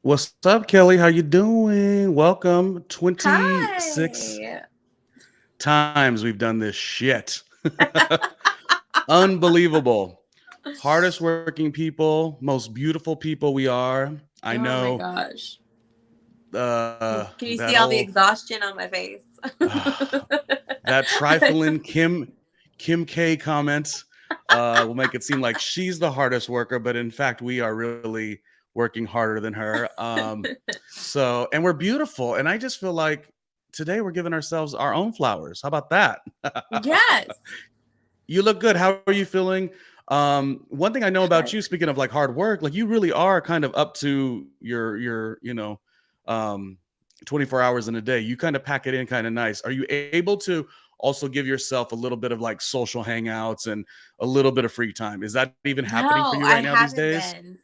What's up, Kelly? How you doing? Welcome. 26 Hi. times we've done this shit. Unbelievable. Hardest working people, most beautiful people we are. I Oh my know gosh. Can you that see all the old exhaustion on my face? that trifling Kim K comments will make it seem like she's the hardest worker, but in fact we are really working harder than her. And we're beautiful, and I just feel like today we're giving ourselves our own flowers. How about that? Yes. You look good. How are you feeling? One thing I know about you, speaking of like hard work, like you really are kind of up to your um 24 hours in a day. You kind of pack it in kind of nice. Are you able to also give yourself a little bit of like social hangouts and a little bit of free time? Is that even happening for you No, right I now these haven't days? been.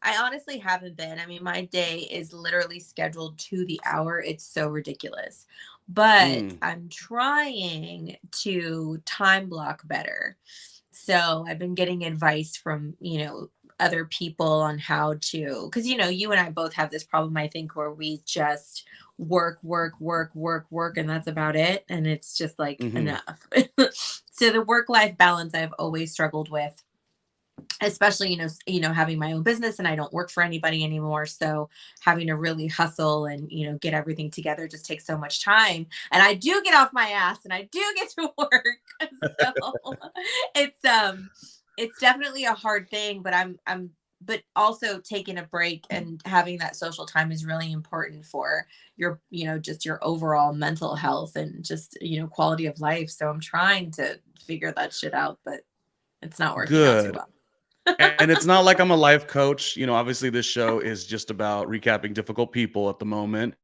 I honestly haven't been. I mean, my day is literally scheduled to the hour. It's so ridiculous. But Mm, I'm trying to time block better. So I've been getting advice from, other people on how to, because, you and I both have this problem, I think, where we just work, work, work, work, work, and that's about it. And it's just like hmm. enough. So the work life balance I've always struggled with, especially having my own business, and I don't work for anybody anymore, so having to really hustle and get everything together just takes so much time, and I do get off my ass and I do get to work. So it's definitely a hard thing, but but also taking a break and having that social time is really important for your just your overall mental health and just quality of life. So I'm trying to figure that shit out, but it's not working out too Good. well. And it's not like I'm a life coach. Obviously, this show is just about recapping difficult people at the moment.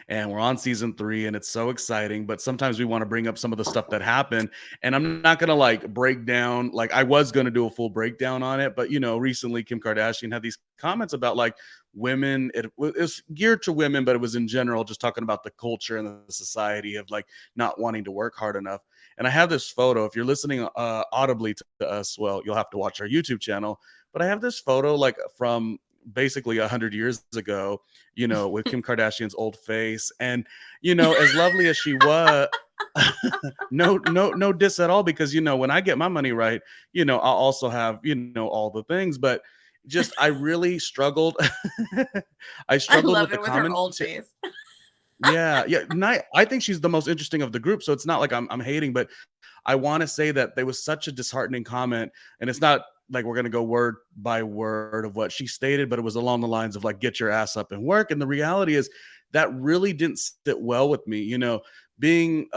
And we're on season 3, and it's so exciting. But sometimes we want to bring up some of the stuff that happened. And I'm not going to like break down, like, I was going to do a full breakdown on it. But, recently Kim Kardashian had these comments about like women. It's geared to women, but it was in general just talking about the culture and the society of like not wanting to work hard enough. And I have this photo. If you're listening audibly to us, well, you'll have to watch our YouTube channel. But I have this photo like from basically 100 years ago, with Kim Kardashian's old face. And, as lovely as she was, no diss at all, because, when I get my money right, I'll also have, all the things. But just, I really struggled. I I struggled love with the it with her comment. old face. Yeah, yeah. I think she's the most interesting of the group. So it's not like I'm hating, but I want to say that there was such a disheartening comment, and it's not like we're gonna go word by word of what she stated, but it was along the lines of like, "Get your ass up and work." And the reality is that really didn't sit well with me. Being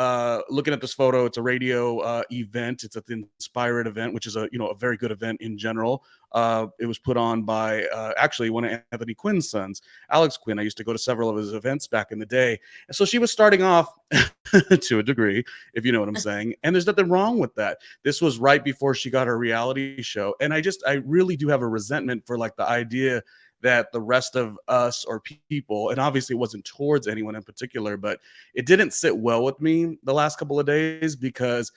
looking at this photo, it's a radio event. It's an Inspired event, which is a very good event in general. It was put on by actually one of Anthony Quinn's sons, Alex Quinn. I used to go to several of his events back in the day, and so she was starting off to a degree, if you know what I'm saying. And there's nothing wrong with that. This was right before she got her reality show. And I really do have a resentment for like the idea that the rest of us or people, and obviously it wasn't towards anyone in particular, but it didn't sit well with me the last couple of days, because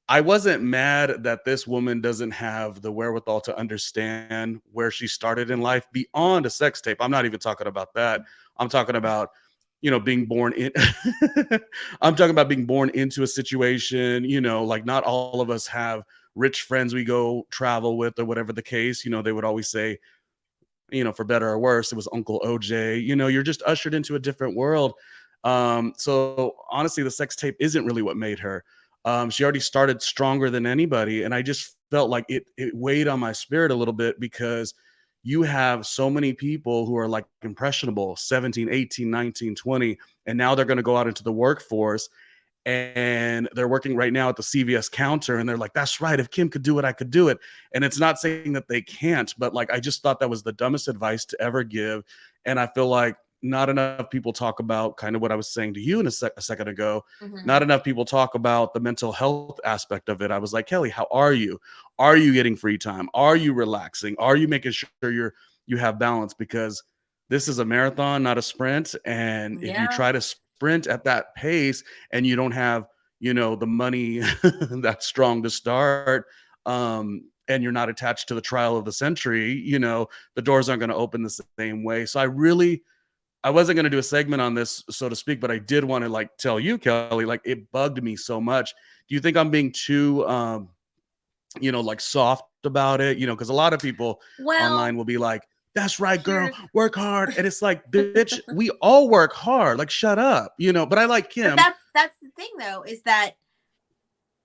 I wasn't mad that this woman doesn't have the wherewithal to understand where she started in life beyond a sex tape. I'm not even talking about that. I'm talking about, being born in I'm talking about being born into a situation, like not all of us have rich friends we go travel with or whatever the case. They would always say, for better or worse, it was Uncle OJ. You're just ushered into a different world. So honestly, the sex tape isn't really what made her. She already started stronger than anybody. And I just felt like it weighed on my spirit a little bit, because you have so many people who are like impressionable, 17, 18, 19, 20, and now they're going to go out into the workforce, and they're working right now at the CVS counter, and they're like, that's right, if Kim could do it, I could do it. And it's not saying that they can't, but like, I just thought that was the dumbest advice to ever give. And I feel like not enough people talk about kind of what I was saying to you a second ago. Hmm. Not enough people talk about the mental health aspect of it. I was like, Kelly, how are you? Are you getting free time? Are you relaxing? Are you making sure you have balance? Because this is a marathon, not a sprint. And if you Yeah. try to sprint at that pace and you don't have, the money that's strong to start, and you're not attached to the trial of the century, the doors aren't going to open the same way. So I really I wasn't going to do a segment on this, so to speak, but I did want to like tell you, Kelly, like it bugged me so much. Do you think I'm being too, like soft about it? Because a lot of people Well, online will be like, that's right, girl, here's work hard. And it's like, bitch, we all work hard. Like, shut up, but I like but Kim. that's the thing though, is that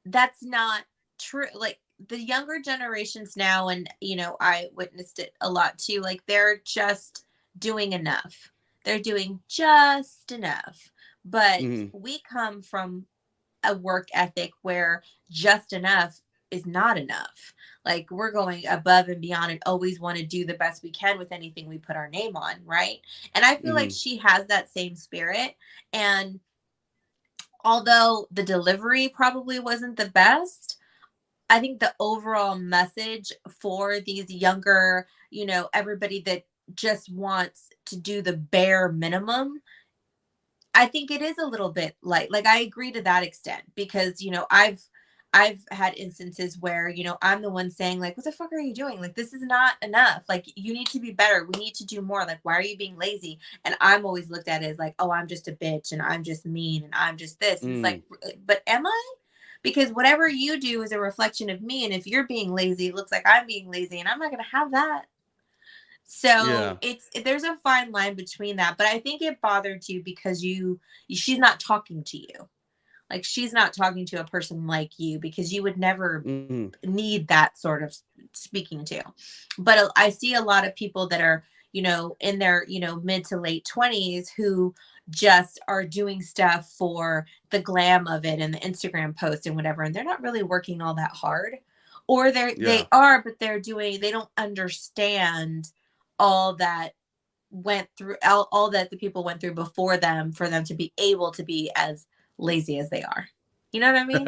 that's not true. Like the younger generations now, and I witnessed it a lot too, like they're just doing enough. They're doing just enough. But Mhm. we come from a work ethic where just enough is not enough. Like we're going above and beyond and always want to do the best we can with anything we put our name on, right? And I feel like Mhm. she has that same spirit. And although the delivery probably wasn't the best, I think the overall message for these younger, everybody that just wants to do the bare minimum, I think it is a little bit light. Like I agree to that extent because, I've had instances where, I'm the one saying like, what the fuck are you doing? Like, this is not enough. Like, you need to be better. We need to do more. Like, why are you being lazy? And I'm always looked at it as like, oh, I'm just a bitch and I'm just mean and I'm just this. And it's like, Mm. but am I? Because whatever you do is a reflection of me. And if you're being lazy, it looks like I'm being lazy and I'm not going to have that. So Yeah. there's a fine line between that, but I think it bothered you because she's not talking to you. Like she's not talking to a person like you because you would never Mhm. need that sort of speaking to. But I see a lot of people that are, in their, mid to late 20s who just are doing stuff for the glam of it and the Instagram post and whatever, and they're not really working all that hard. Or they Yeah. are, but they don't understand all that went through all that the people went through before them for them to be able to be as lazy as they are. You know what I mean?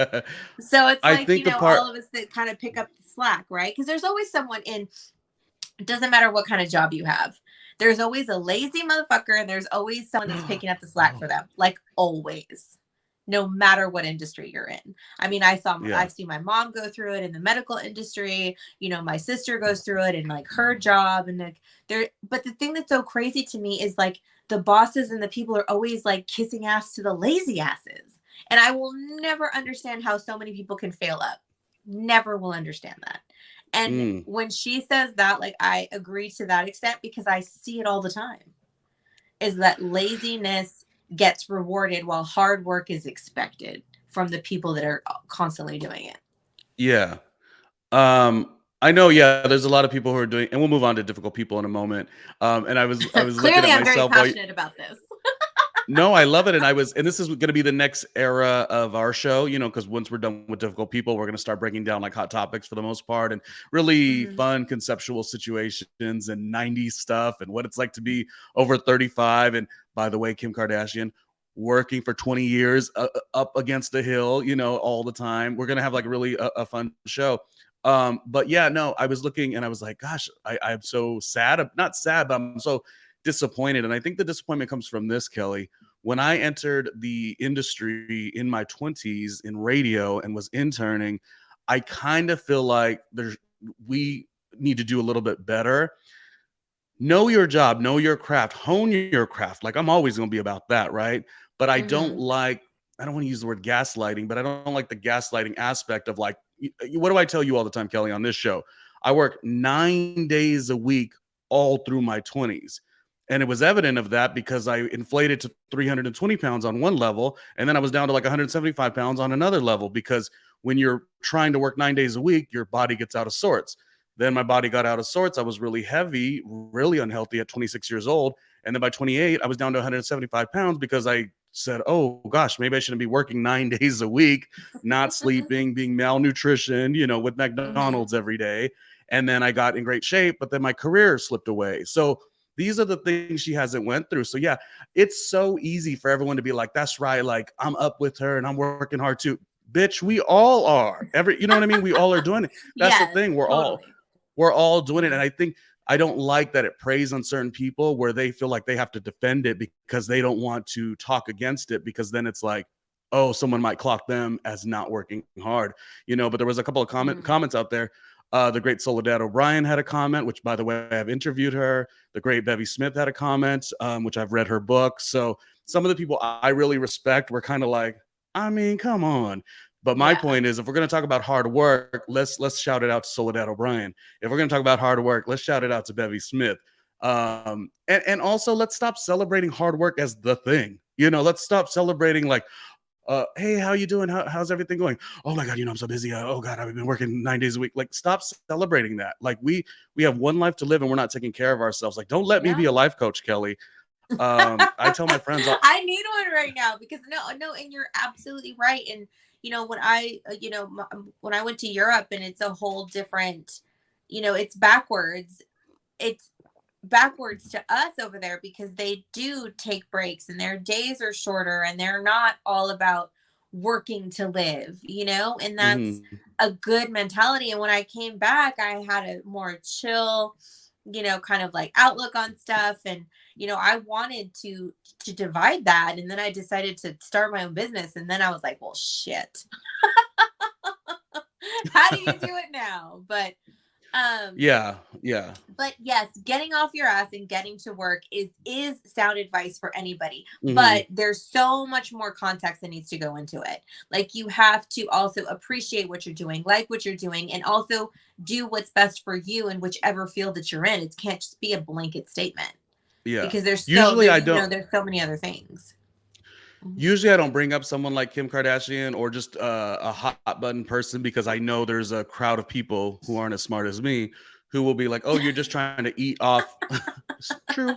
So it's I like, think the part. all of us that kind of pick up the slack, right? Because there's always someone in, it doesn't matter what kind of job you have. There's always a lazy motherfucker and there's always someone that's picking up the slack for them. Like always. No matter what industry you're in. I mean, Yeah. I've seen my mom go through it in the medical industry. My sister goes through it in like her job and like but the thing that's so crazy to me is like the bosses and the people are always like kissing ass to the lazy asses. And I will never understand how so many people can fail up. Never will understand that. And Mm. when she says that, like I agree to that extent because I see it all the time. Is that laziness gets rewarded while hard work is expected from the people that are constantly doing it. Yeah. I know, yeah, there's a lot of people who are doing, and we'll move on to difficult people in a moment. And I was looking Clearly, at I'm very myself while you, passionate about this. no, I love it. And this is going to be the next era of our show, because once we're done with difficult people, we're going to start breaking down like hot topics for the most part and really Mhm. fun conceptual situations and 90s stuff and what it's like to be over 35. And by the way, Kim Kardashian working for 20 years up against the hill, all the time. We're going to have like really a fun show. But yeah, no, I was looking and I was like, gosh, I'm so sad, not sad, but I'm so disappointed. And I think the disappointment comes from this, Kelly. When I entered the industry in my 20s in radio and was interning, I kind of feel like we need to do a little bit better. Know your job, know your craft, hone your craft. Like I'm always going to be about that, right? But I don't Mhm. like, I don't want to use the word gaslighting, but I don't like the gaslighting aspect of like, what do I tell you all the time, Kelly, on this show? I work 9 days a week all through my 20s. And it was evident of that because I inflated to 320 pounds on one level. And then I was down to like 175 pounds on another level because when you're trying to work 9 days a week, your body gets out of sorts. Then my body got out of sorts. I was really heavy, really unhealthy at 26 years old. And then by 28, I was down to 175 pounds because I said, oh gosh, maybe I shouldn't be working 9 days a week, not sleeping, being malnutrition, with Mhm. McDonald's every day. And then I got in great shape, but then my career slipped away. So these are the things she hasn't went through. So yeah, it's so easy for everyone to be like, that's right. Like I'm up with her and I'm working hard too. Bitch, we all are. You know what I mean? We all are doing it. That's the Yes, thing. totally. We're all doing it. And I think I don't like that it preys on certain people where they feel like they have to defend it because they don't want to talk against it because then it's like, oh, someone might clock them as not working hard, but there was a couple of Mhm. comments out there. The great Soledad O'Brien had a comment, which, by the way, I've interviewed her. The great Bevy Smith had a comment, which I've read her book. So some of the people I really respect were kind of like, I mean, come on. But my Yeah. point is, if we're going to talk about hard work, let's shout it out to Soledad O'Brien. If we're going to talk about hard work, let's shout it out to Bevy Smith. And also let's stop celebrating hard work as the thing. Let's stop celebrating like, hey, how you doing? How's everything going? Oh my God, I'm so busy. Oh God, I've been working 9 days a week. Like, stop celebrating that. Like, we have one life to live and we're not taking care of ourselves. Like, don't let me be a life coach, Kellie. I tell my friends, I need one right now because no, and you're absolutely right. And when when I went to Europe, and it's a whole different, it's backwards. It's backwards to us over there because they do take breaks and their days are shorter and they're not all about working to live, and that's a good mentality. And when I came back, I had a more chill, kind of like outlook on stuff. And, I wanted to divide that. And then I decided to start my own business. And then I was like, well, shit, how do you do it now? But yeah. But yes, getting off your ass and getting to work is sound advice for anybody. But there's so much more context that needs to go into it. Like, you have to also appreciate what you're doing, like what you're doing, and also do what's best for you in whichever field that you're in. It can't just be a blanket statement. Yeah. Because there's Usually I don't. there's so many other things. Usually I don't bring up someone like Kim Kardashian or just a hot button person, because I know there's a crowd of people who aren't as smart as me who will be like, oh, you're just trying to eat off. True.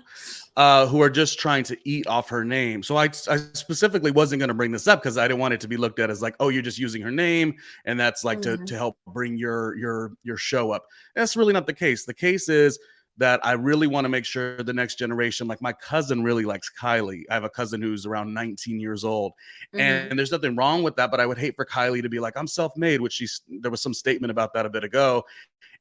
Who are just trying to eat off her name. So I specifically wasn't going to bring this up because I didn't want it to be looked at as like, oh, you're just using her name and that's like to help bring your show up. That's really not the case. The case is that I really want to make sure the next generation, like my cousin really likes Kylie. I have a cousin who's around 19 years old, and there's nothing wrong with that, but I would hate for Kylie to be like, I'm self-made, which there was some statement about that a bit ago.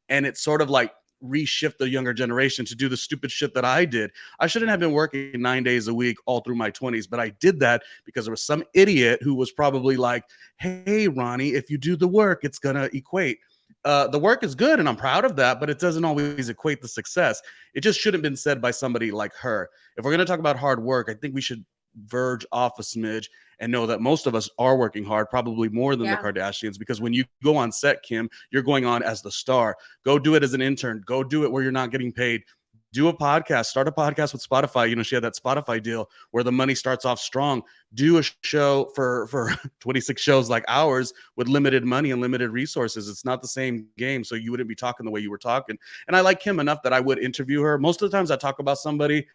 And it's sort of like reshift the younger generation to do the stupid shit that I did. I shouldn't have been working 9 days a week all through my 20s, but I did that because there was some idiot who was probably like, hey, Ronnie, if you do the work, it's going to equate. The work is good and I'm proud of that, but it doesn't always equate the success. It just shouldn't have been said by somebody like her. If we're going to talk about hard work, I think we should verge off a smidge and know that most of us are working hard, probably more than the Kardashians, because when you go on set, Kim, you're going on as the star. Go do it as an intern. Go do it where you're not getting paid. Do a podcast, start a podcast with Spotify. She had that Spotify deal where the money starts off strong. Do a show for 26 shows like ours with limited money and limited resources. It's not the same game. So you wouldn't be talking the way you were talking. And I like Kim enough that I would interview her. Most of the times I talk about somebody,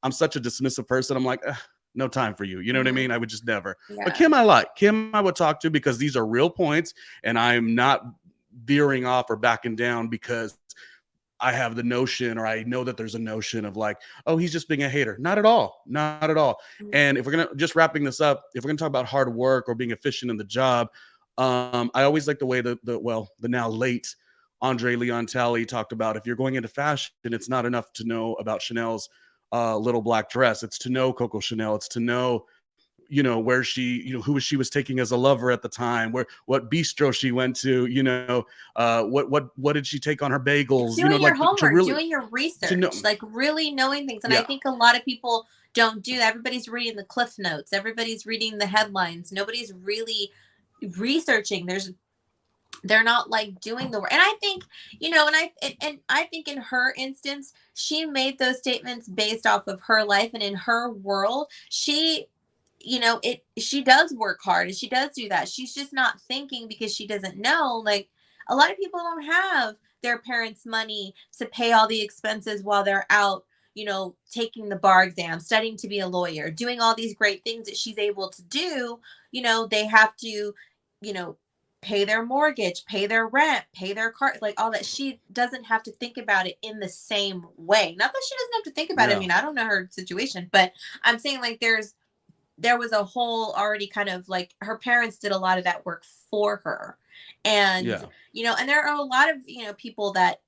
I'm such a dismissive person. I'm like, no time for you. You know what I mean? I would just never. Yeah. But Kim, I would talk to because these are real points and I'm not veering off or backing down because I have the notion, or I know that there's a notion of like, oh, he's just being a hater. Not at all. Not at all. And if we're going to, just wrapping this up, if we're going to talk about hard work or being efficient in the job, I always like the way the now late Andre Leon Talley talked about, if you're going into fashion, it's not enough to know about Chanel's little black dress. It's to know Coco Chanel. It's to know, where she, who she was taking as a lover at the time, what bistro she went to, what did she take on her bagels, doing your homework, doing your research, like really knowing things. And I think a lot of people don't do that. Everybody's reading the cliff notes. Everybody's reading the headlines. Nobody's really researching. They're not like doing the work. And I think, and I think in her instance, she made those statements based off of her life, and in her world, she does work hard and she does do that. She's just not thinking because she doesn't know. Like, a lot of people don't have their parents' money to pay all the expenses while they're out, taking the bar exam, studying to be a lawyer, doing all these great things that she's able to do. They have to, pay their mortgage, pay their rent, pay their car, like all that. She doesn't have to think about it in the same way. Not that she doesn't have to think about it. I mean, I don't know her situation, but I'm saying like there was a whole already kind of like her parents did a lot of that work for her. And, and there are a lot of, people that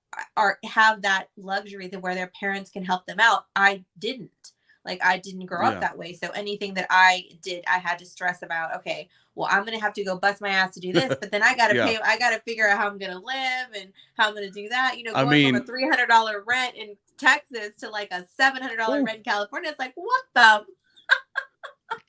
have that luxury that where their parents can help them out. I didn't. Like I didn't grow up Yeah. that way. So anything that I did, I had to stress about, okay, well, I'm going to have to go bust my ass to do this, but then I got to Yeah. pay, I got to figure out how I'm going to live and how I'm going to do that. You know, I going from a mean, $300 rent in Texas to like a $700 ooh, rent in California. It's like, what the?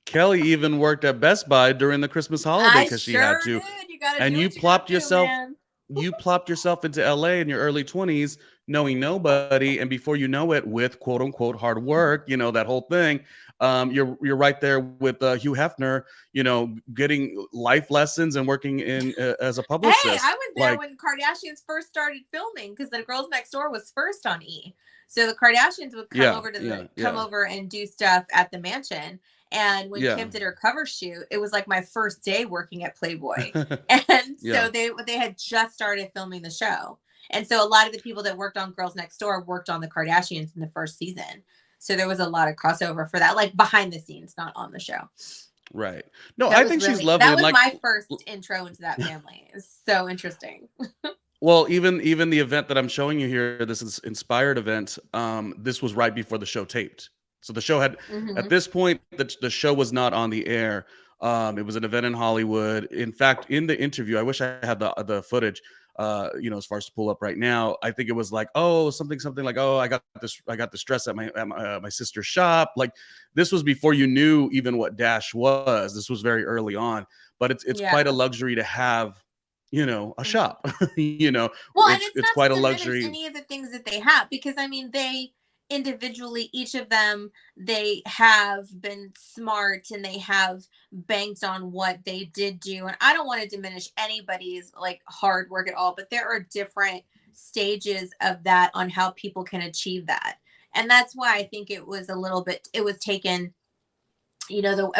Kelly even worked at Best Buy during the Christmas holiday I because she had sure to. did. You got to And do what you got to do, man. you plopped yourself into LA in your early 20s, knowing nobody, and before you know it, with quote unquote hard work, you know, that whole thing. You're right there with Hugh Hefner, you know, getting life lessons and working in as a Hey, I publicist. was there Like, when Kardashians first started filming because the Girls Next Door was first on E. So the Kardashians would come yeah, over to yeah, come yeah, over and do stuff at the mansion. And when yeah, Kim did her cover shoot, it was like my first day working at Playboy. And yeah. so they had just started filming the show. And so a lot of the people that worked on Girls Next Door worked on the Kardashians in the first season. So there was a lot of crossover for that, like behind the scenes, not on the show. Right. No, I think she's lovely. That And was like, my first intro into that family. It's so interesting. well, even the event that I'm showing you here, this is inspired event. This was right before the show taped. So the show had, at Mm-hmm. this point, the show was not on the air. It was an event in Hollywood. In fact, in the interview, I wish I had the footage. You know, as far as to pull up right now, I think it was like, oh, something like, oh, I got this dress at my sister's shop. Like, this was before you knew even what Dash was. This was very early on, but it's quite a Yeah. luxury to have, you know, a Mm-hmm. shop. You know, Well, and it's it's not quite a to diminish luxury. any of the things that they have, because I mean, they individually, each of them, they have been smart and they have banked on what they did do. And I don't want to diminish anybody's like hard work at all, but there are different stages of that on how people can achieve that. And that's why I think it was a little bit, it was taken, you know,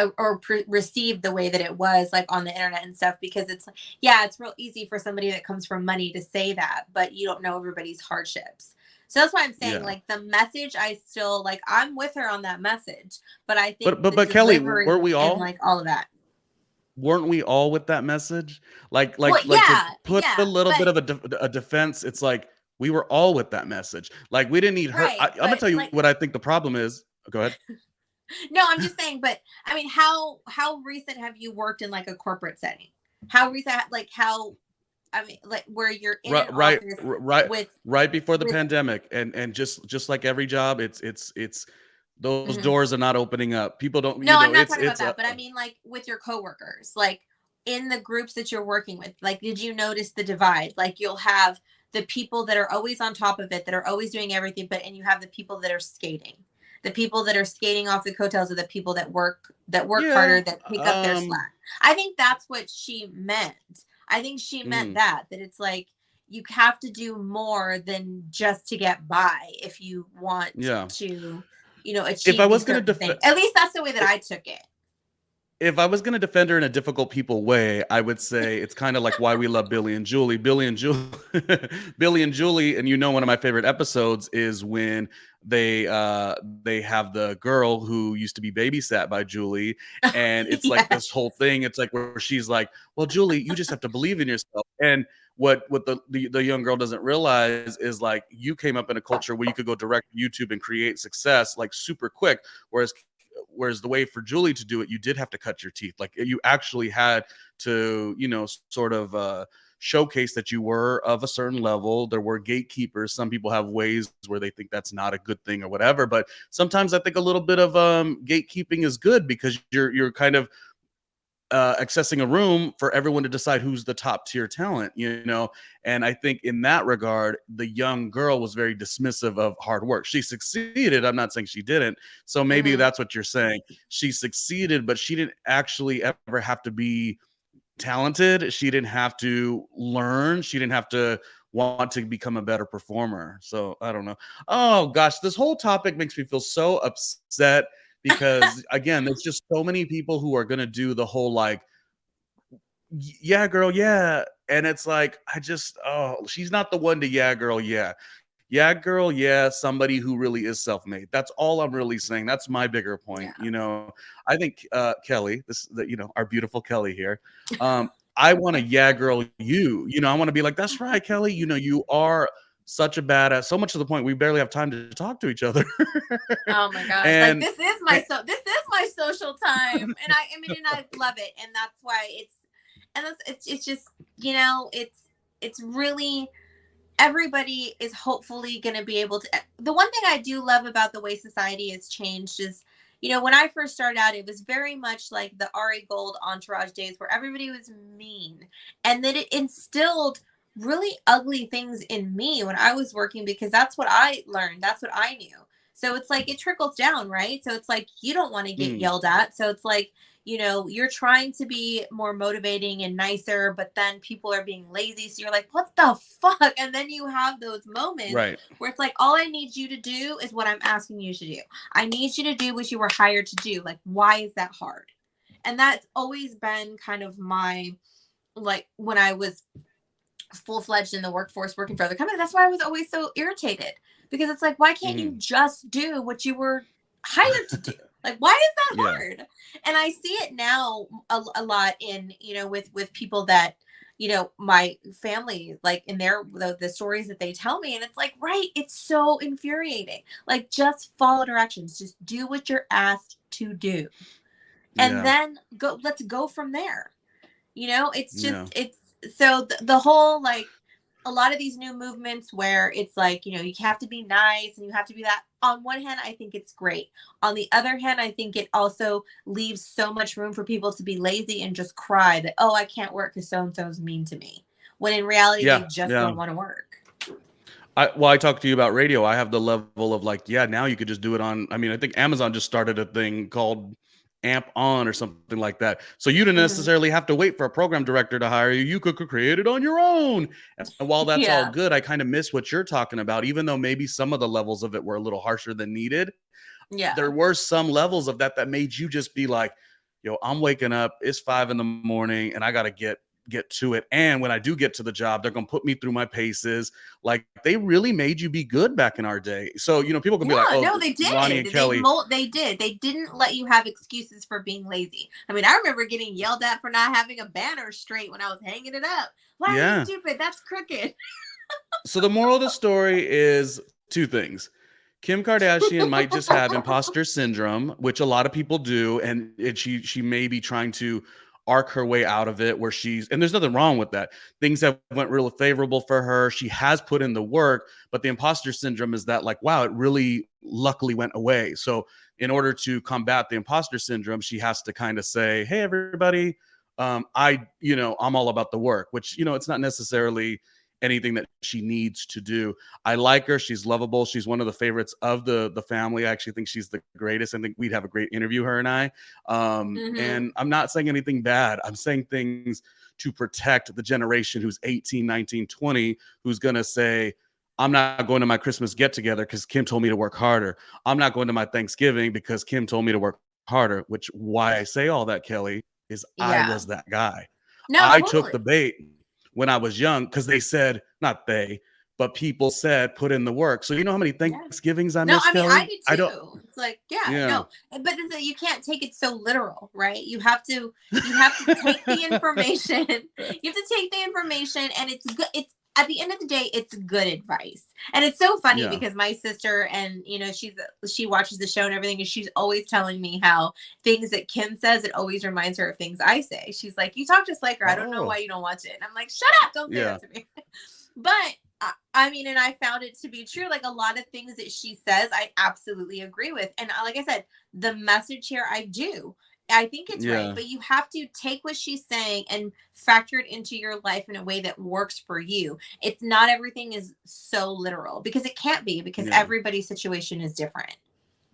received the way that it was, like on the internet and stuff, because it's like, yeah, it's real easy for somebody that comes from money to say that, but you don't know everybody's hardships. So that's why I'm saying, Yeah. like, the message, I still like, I'm with her on that message, but I think the But Kelly, delivery and like all of that. weren't we all with that message? Well, Like to yeah, put a yeah, little bit but of a defense, it's like we were all with that message. Like, we didn't need her. right, I'm gonna but tell you like, what I think the problem is. Go ahead. no, I'm just saying, but I mean, how recent have you worked in like a corporate setting? How recent, like how, I mean, like where you're in Right, an office with right before the with pandemic, and just like every job, it's those mhm. doors are not opening up. People don't, you No, I'm know, not talking about it's that, but I mean like with your coworkers, like in the groups that you're working with. Like, did you notice the divide? Like, you'll have the people that are always on top of it, that are always doing everything, but and you have the people that are skating. The people that are skating off the coattails of the people that work harder, yeah. that pick up their slack. I think that's what she meant. I think she meant Mm, that it's like you have to do more than just to get by if you want yeah. to, you know, If I achieve was these gonna certain things. At least that's the way that I took it. if I was going to defend her in a difficult people way, I would say it's kind of like why we love Billy and Julie. Billy and Julie, Billy and Julie, and you know, one of my favorite episodes is when they have the girl who used to be babysat by Julie, and it's like Yeah. this whole thing. It's like where she's like, "Well, Julie, you just have to believe in yourself." And what the young girl doesn't realize is, like, you came up in a culture where you could go direct to YouTube and create success like super quick, whereas the way for Julie to do it, you did have to cut your teeth. Like, you actually had to, you know, sort of showcase that you were of a certain level. There were gatekeepers. Some people have ways where they think that's not a good thing or whatever. But sometimes I think a little bit of gatekeeping is good, because you're kind of accessing a room for everyone to decide who's the top tier talent, you know. And I think in that regard, the young girl was very dismissive of hard work. She succeeded. I'm not saying she didn't. So maybe Hmm. that's what you're saying. She succeeded, but she didn't actually ever have to be talented. She didn't have to learn. She didn't have to want to become a better performer. So I don't know. Oh gosh, this whole topic makes me feel so upset, because again, there's just so many people who are going to do the whole like, yeah, girl, yeah. And it's like, oh, she's not the one to, yeah, girl, yeah. Yeah, girl, yeah, somebody who really is self-made. That's all I'm really saying. That's my bigger point. Yeah. You know, I think Kelly, you know, our beautiful Kelly here. I want to, yeah, girl, you know, I want to be like, that's right, Kelly. You know, you are such a badass, so much to the point we barely have time to talk to each other. Oh my gosh. Like and, this is my this is my social time. And I mean, and I love it. And that's why it's just, it's really, everybody is hopefully going to be able to. The one thing I do love about the way society has changed is, when I first started out, it was very much like the Ari Gold Entourage days where everybody was mean. And then it instilled really ugly things in me when I was working, because that's what I learned. That's what I knew. So it's like it trickles down, right? So it's like you don't want to get yelled at. So it's like, you're trying to be more motivating and nicer, but then people are being lazy. So you're like, what the fuck? And then you have those moments right. where it's like, all I need you to do is what I'm asking you to do. I need you to do what you were hired to do. Like, why is that hard? And that's always been kind of my, like, when I was full-fledged in the workforce working for other companies, that's why I was always so irritated, because it's like, why can't you just do what you were hired to do? Like, why is that hard? And I see it now a lot in, with people that, my family, like in the stories that they tell me. And it's like, right, it's so infuriating. Like, just follow directions. Just do what you're asked to do. And then let's go from there. It's just, it's so the whole, like, a lot of these new movements where it's like, you have to be nice and you have to be that. On one hand, I think it's great. On the other hand, I think it also leaves so much room for people to be lazy and just cry that, oh, I can't work because so-and-so's mean to me. When in reality, they just don't want to work. I talked to you about radio. I have the level of like, now you could just do it on, I think Amazon just started a thing called Amp On or something like that. So you didn't necessarily have to wait for a program director to hire you. You could create it on your own. And while that's all good, I kind of miss what you're talking about, even though maybe some of the levels of it were a little harsher than needed. Yeah. There were some levels of that made you just be like, yo, I'm waking up, it's 5 a.m. and I got to get to it. And when I do get to the job, they're going to put me through my paces. Like, they really made you be good back in our day. So, people can be like, oh, no, they did. Ronnie and Kellie. They did. They didn't let you have excuses for being lazy. I mean, I remember getting yelled at for not having a banner straight when I was hanging it up. Why are you stupid? That's crooked. So the moral of the story is 2 things. Kim Kardashian might just have imposter syndrome, which a lot of people do. And she may be trying to arc her way out of it, where and there's nothing wrong with that. Things have went really favorable for her. She has put in the work, but the imposter syndrome is that, like, wow, it really luckily went away. So in order to combat the imposter syndrome, she has to kind of say, hey, everybody, I'm all about the work, which, it's not necessarily anything that she needs to do. I like her. She's lovable. She's one of the favorites of the family. I actually think she's the greatest. I think we'd have a great interview, her and I. And I'm not saying anything bad. I'm saying things to protect the generation who's 18, 19, 20, who's going to say, I'm not going to my Christmas get together because Kim told me to work harder. I'm not going to my Thanksgiving because Kim told me to work harder, which why I say all that, Kellie, is I was that guy. No, I took the bait when I was young, because they said, not they, but people said, put in the work. So you know how many Thanksgivings I missed, Kellie? I do too. It's like, no, but you can't take it so literal, right? You have to take the information. You have to take the information, and it's good. It's at the end of the day, it's good advice. And it's so funny because my sister, and she watches the show and everything, and she's always telling me how things that Kim says, it always reminds her of things I say. She's like, you talk just like her. I don't know why you don't watch it. And I'm like, shut up, don't say that to me. But I mean, and I found it to be true. Like, a lot of things that she says, I absolutely agree with. And like I said, the message here, I think it's right, but you have to take what she's saying and factor it into your life in a way that works for you. It's not everything is so literal, because it can't be, because everybody's situation is different.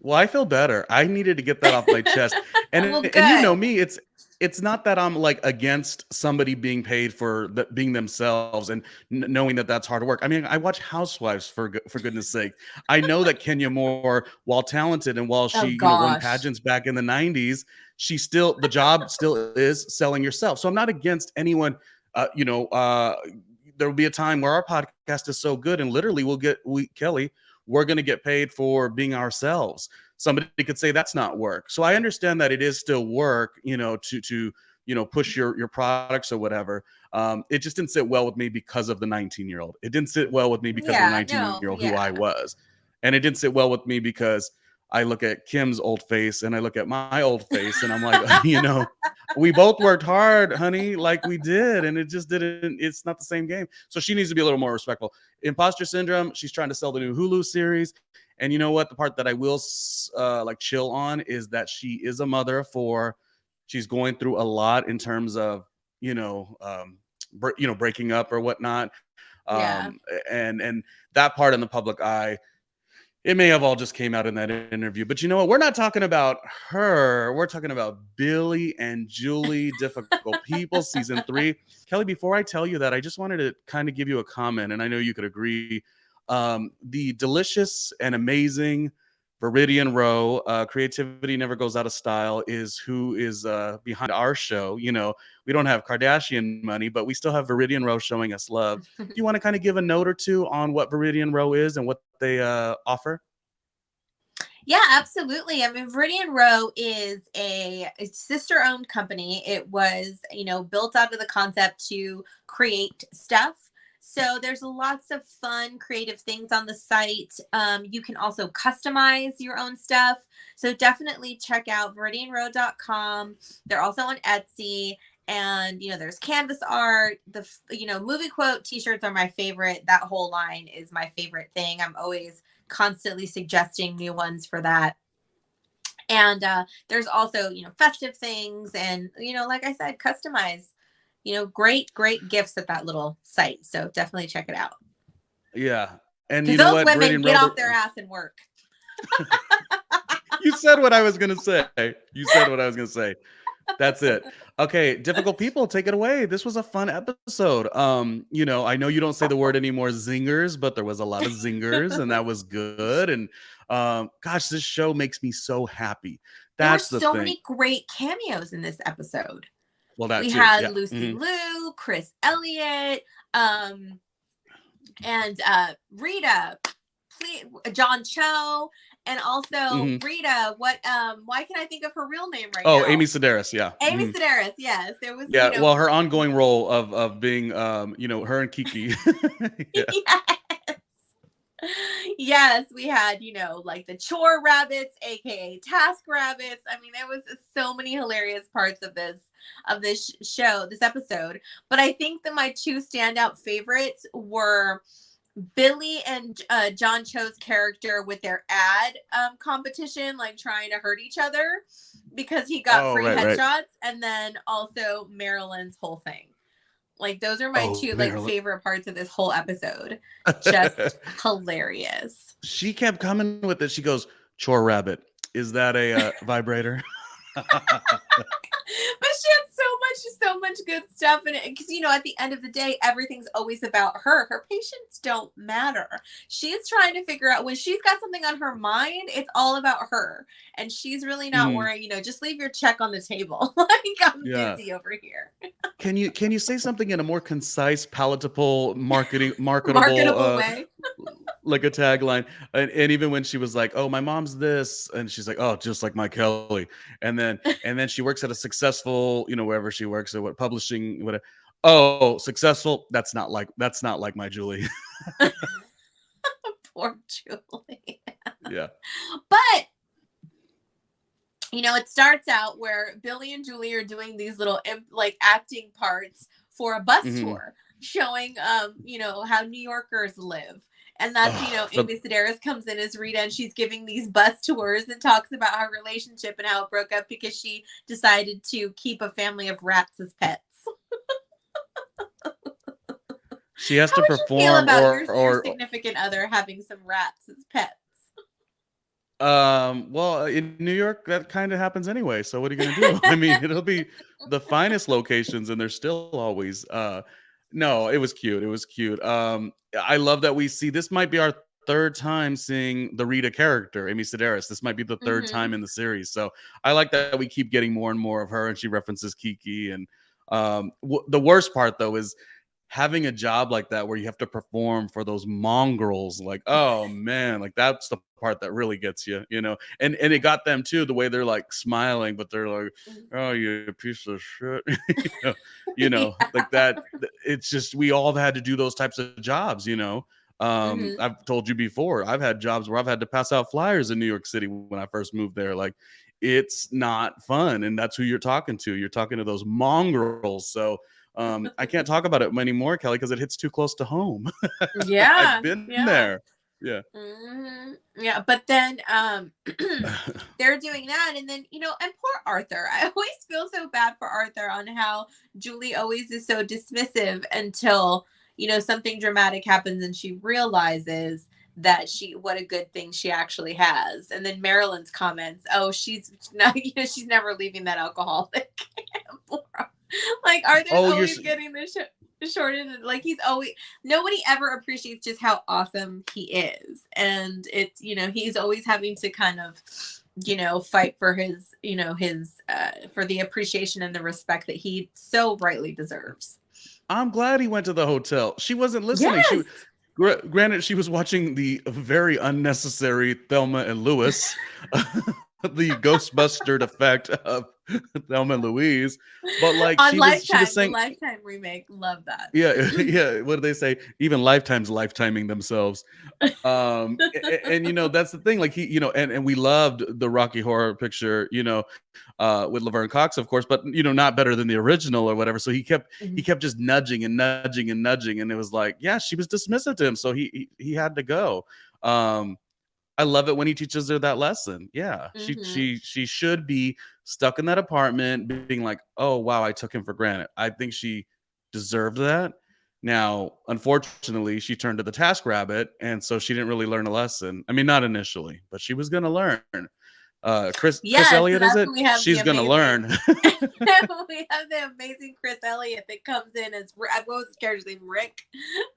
Well, I feel better. I needed to get that off my chest. And, and you know me, it's not that I'm like against somebody being paid for being themselves and knowing that that's hard work. I mean, I watch Housewives for goodness sake. I know that Kenya Moore, while talented and while she won pageants back in the 90s, the job still is selling yourself. So I'm not against anyone. There will be a time where our podcast is so good, and literally Kellie, we're going to get paid for being ourselves. Somebody could say that's not work. So I understand that it is still work, to push your products or whatever. It just didn't sit well with me because of the 19-year-old. It didn't sit well with me because of the Yeah, no, 19-year-old who I yeah. was. And it didn't sit well with me because I look at Kim's old face and I look at my old face and I'm like, we both worked hard, honey, like we did. And it just didn't, it's not the same game. So she needs to be a little more respectful. Imposter syndrome, she's trying to sell the new Hulu series. And you know what? The part that I will like chill on is that she is a mother of 4. She's going through a lot in terms of, breaking up or whatnot. Yeah. And that part in the public eye, it may have all just came out in that interview. But you know what? We're not talking about her. We're talking about Billy and Julie, Difficult People, season 3. Kellie, before I tell you that, I just wanted to kind of give you a comment, and I know you could agree. The delicious and amazing Viridian Row, creativity never goes out of style, is who is behind our show. We don't have Kardashian money, but we still have Viridian Row showing us love. Do you want to kind of give a note or two on what Viridian Row is and what they offer? Yeah, absolutely. I mean, Viridian Row is a sister-owned company. It was, built out of the concept to create stuff. So there's lots of fun, creative things on the site. You can also customize your own stuff. So definitely check out viridianrow.com. They're also on Etsy. And, there's canvas art. The movie quote t-shirts are my favorite. That whole line is my favorite thing. I'm always constantly suggesting new ones for that. And there's also, festive things and, like I said, customize. Great gifts at that little site. So definitely check it out. Yeah. And you know those what? Women get off their ass and work. You said what I was going to say. That's it. Okay. Difficult People, take it away. This was a fun episode. I know you don't say the word anymore, zingers, but there was a lot of zingers and that was good. And gosh, this show makes me so happy. That's there were so many great cameos in this episode. Well, we had Lucy Liu, Chris Elliott, and Rita, John Cho, and also Rita. Why can I think of her real name right now? Oh, Amy Sedaris, yeah. Amy Sedaris, yes. There was well, her ongoing role of being her and Kiki. Yes, we had, like the Chore Rabbits, aka Task Rabbits. I mean, there was so many hilarious parts of this show, this episode. But I think that my 2 standout favorites were Billy and John Cho's character with their ad competition, like trying to hurt each other because he got free headshots, and then also Marilyn's whole thing. Like those are my 2 favorite parts of this whole epised. Just hilarious. She kept coming with it. She goes, "Chore Rabbit, is that a vibrator?" But she had so much good stuff in it because at the end of the day, everything's always about her. Her patients don't matter. She's trying to figure out when she's got something on her mind, it's all about her, and she's really not worrying. Just leave your check on the table. Like I'm busy over here. Can you say something in a more concise, palatable, marketable way? Like a tagline. And even when she was like, "Oh, my mom's this," and she's like, "Oh, just like my Kellie," and then she works at a successful, wherever she works or what publishing, whatever. Oh, successful. That's not like my Julie. Poor Julie. Yeah. But it starts out where Billy and Julie are doing these little acting parts for a bus tour showing how New Yorkers live. And that's, Amy Sedaris comes in as Rita, and she's giving these bus tours and talks about her relationship and how it broke up because she decided to keep a family of rats as pets. She has to perform. You feel about your significant other having some rats as pets? Well, in New York, that kind of happens anyway. So what are you going to do? I mean, it'll be the finest locations, and they're still always, no, it was cute. It was cute. I love that we see, this might be our 3rd time seeing the Rita character, Amy Sedaris. This might be the 3rd time in the series. So I like that we keep getting more and more of her, and she references Kiki. And the worst part though is having a job like that where you have to perform for those mongrels, like, oh man, like that's the part that really gets you, you know. And it got them too, the way they're like smiling, but they're like, oh, you piece of shit. You know, Yeah. like that. It's just, we all had to do those types of jobs, you know. Hmm. I've told you before, I've had jobs where I've had to pass out flyers in New York City when I first moved there. Like, it's not fun, and that's who you're talking to. You're talking to those mongrels. So I can't talk about it anymore, Kelly, because it hits too close to home. I've Yeah. been Yeah. there. Yeah. Yeah, but then they're doing that, and then and poor Arthur. I always feel so bad for Arthur on how Julie always is so dismissive until something dramatic happens and she realizes that what a good thing she actually has. And then Marilyn's comments, oh, she's not, she's never leaving that alcoholic. Like Arthur's Oh, always getting the short end. Like he's always, nobody ever appreciates just how awesome he is, and it's he's always having to kind of fight for his for the appreciation and the respect that he so rightly deserves. I'm glad he went to the hotel. She wasn't listening. Yes. Granted, she was watching the very unnecessary Thelma and Louise, the Ghostbuster effect of Thelma and Louise, but like On she Lifetime, was saying, the Lifetime remake, love that. yeah, yeah. What do they say? Even Lifetime's lifetiming themselves. And that's the thing. Like and we loved the Rocky Horror Picture, with Laverne Cox, of course, but not better than the original or whatever. So he kept just nudging and nudging and nudging, and it was like, yeah, she was dismissive to him, so he had to go. I love it when he teaches her that lesson. Yeah, she should be stuck in that apartment, being like, oh wow, I took him for granted. I think she deserved that. Now, unfortunately, she turned to the Task Rabbit, and so she didn't really learn a lesson. I mean, not initially, but she was going to learn. Chris Yes, Elliott, is that's it? when we have She's going to learn. we have the amazing Chris Elliott that comes in as what was his character's name, Rick.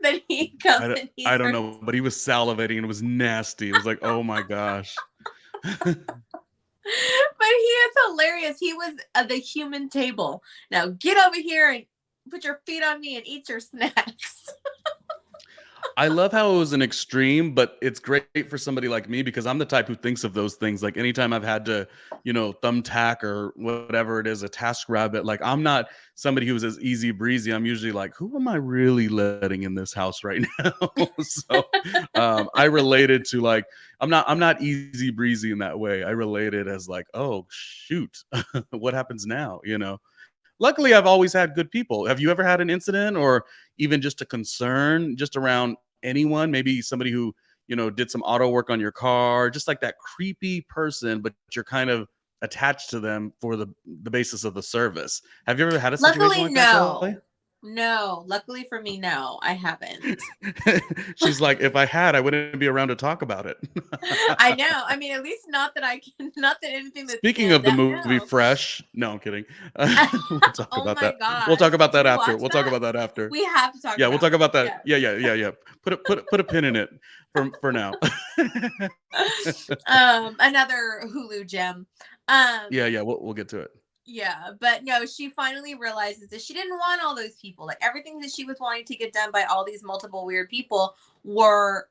That he comes in. I don't know, but he was salivating and it was nasty. It was like, oh my gosh. But he is hilarious. He was the human table. Now get over here and put your feet on me and eat your snacks. I love how it was an extreme, but it's great for somebody like me because I'm the type who thinks of those things. Like anytime I've had to, thumbtack or whatever it is, a TaskRabbit, like I'm not somebody who's as easy breezy. I'm usually like, who am I really letting in this house right now? So I related to like, I'm not easy breezy in that way. I related as like, oh shoot, what happens now? Luckily, I've always had good people. Have you ever had an incident or even just a concern just around anyone? Maybe somebody who, did some auto work on your car, just like that creepy person, but you're kind of attached to them for the basis of the service. Have you ever had a situation Luckily, like no. that? No, luckily for me, no, I haven't. She's like, if I had, I wouldn't be around to talk about it. I know. I mean, at least not that anything that's Speaking of the movie Fresh, no, I'm kidding. We'll talk about that. God. We'll talk about that after. We'll talk about that after. We have to talk. Yeah, we'll talk about that. Yeah. Put a pin in it for now. Another Hulu gem. Yeah. We'll get to it. Yeah, but no, she finally realizes that she didn't want all those people. Like everything that she was wanting to get done by all these multiple weird people were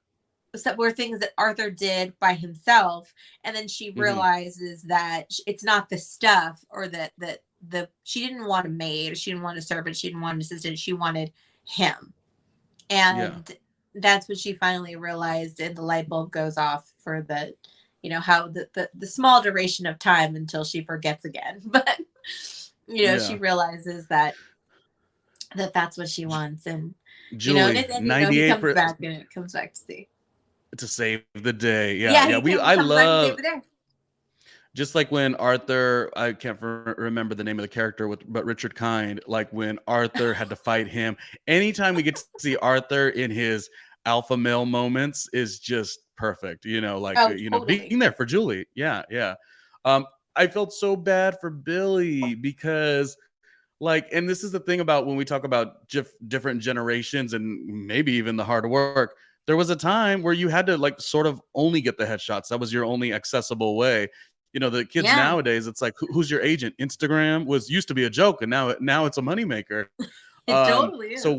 things that Arthur did by himself. And then she realizes that it's not the stuff, or that she didn't want a maid, she didn't want a servant, she didn't want an assistant, she wanted him. And that's what she finally realized, and the light bulb goes off for the how the small duration of time until she forgets again. But she realizes that that's what she wants. And Julie, he comes back, and it comes back to save the day. I love just like when Arthur, I can't remember the name of the character but Richard Kind, like when Arthur had to fight him. Anytime we get to see Arthur in his alpha male moments is just perfect, totally. Being there for Julie. Yeah. I felt so bad for Billy because and this is the thing about when we talk about different generations and maybe even the hard work, there was a time where you had to sort of only get the headshots. That was your only accessible way. The kids nowadays, it's like, who's your agent? Instagram used to be a joke, and now it's a moneymaker. It totally is. So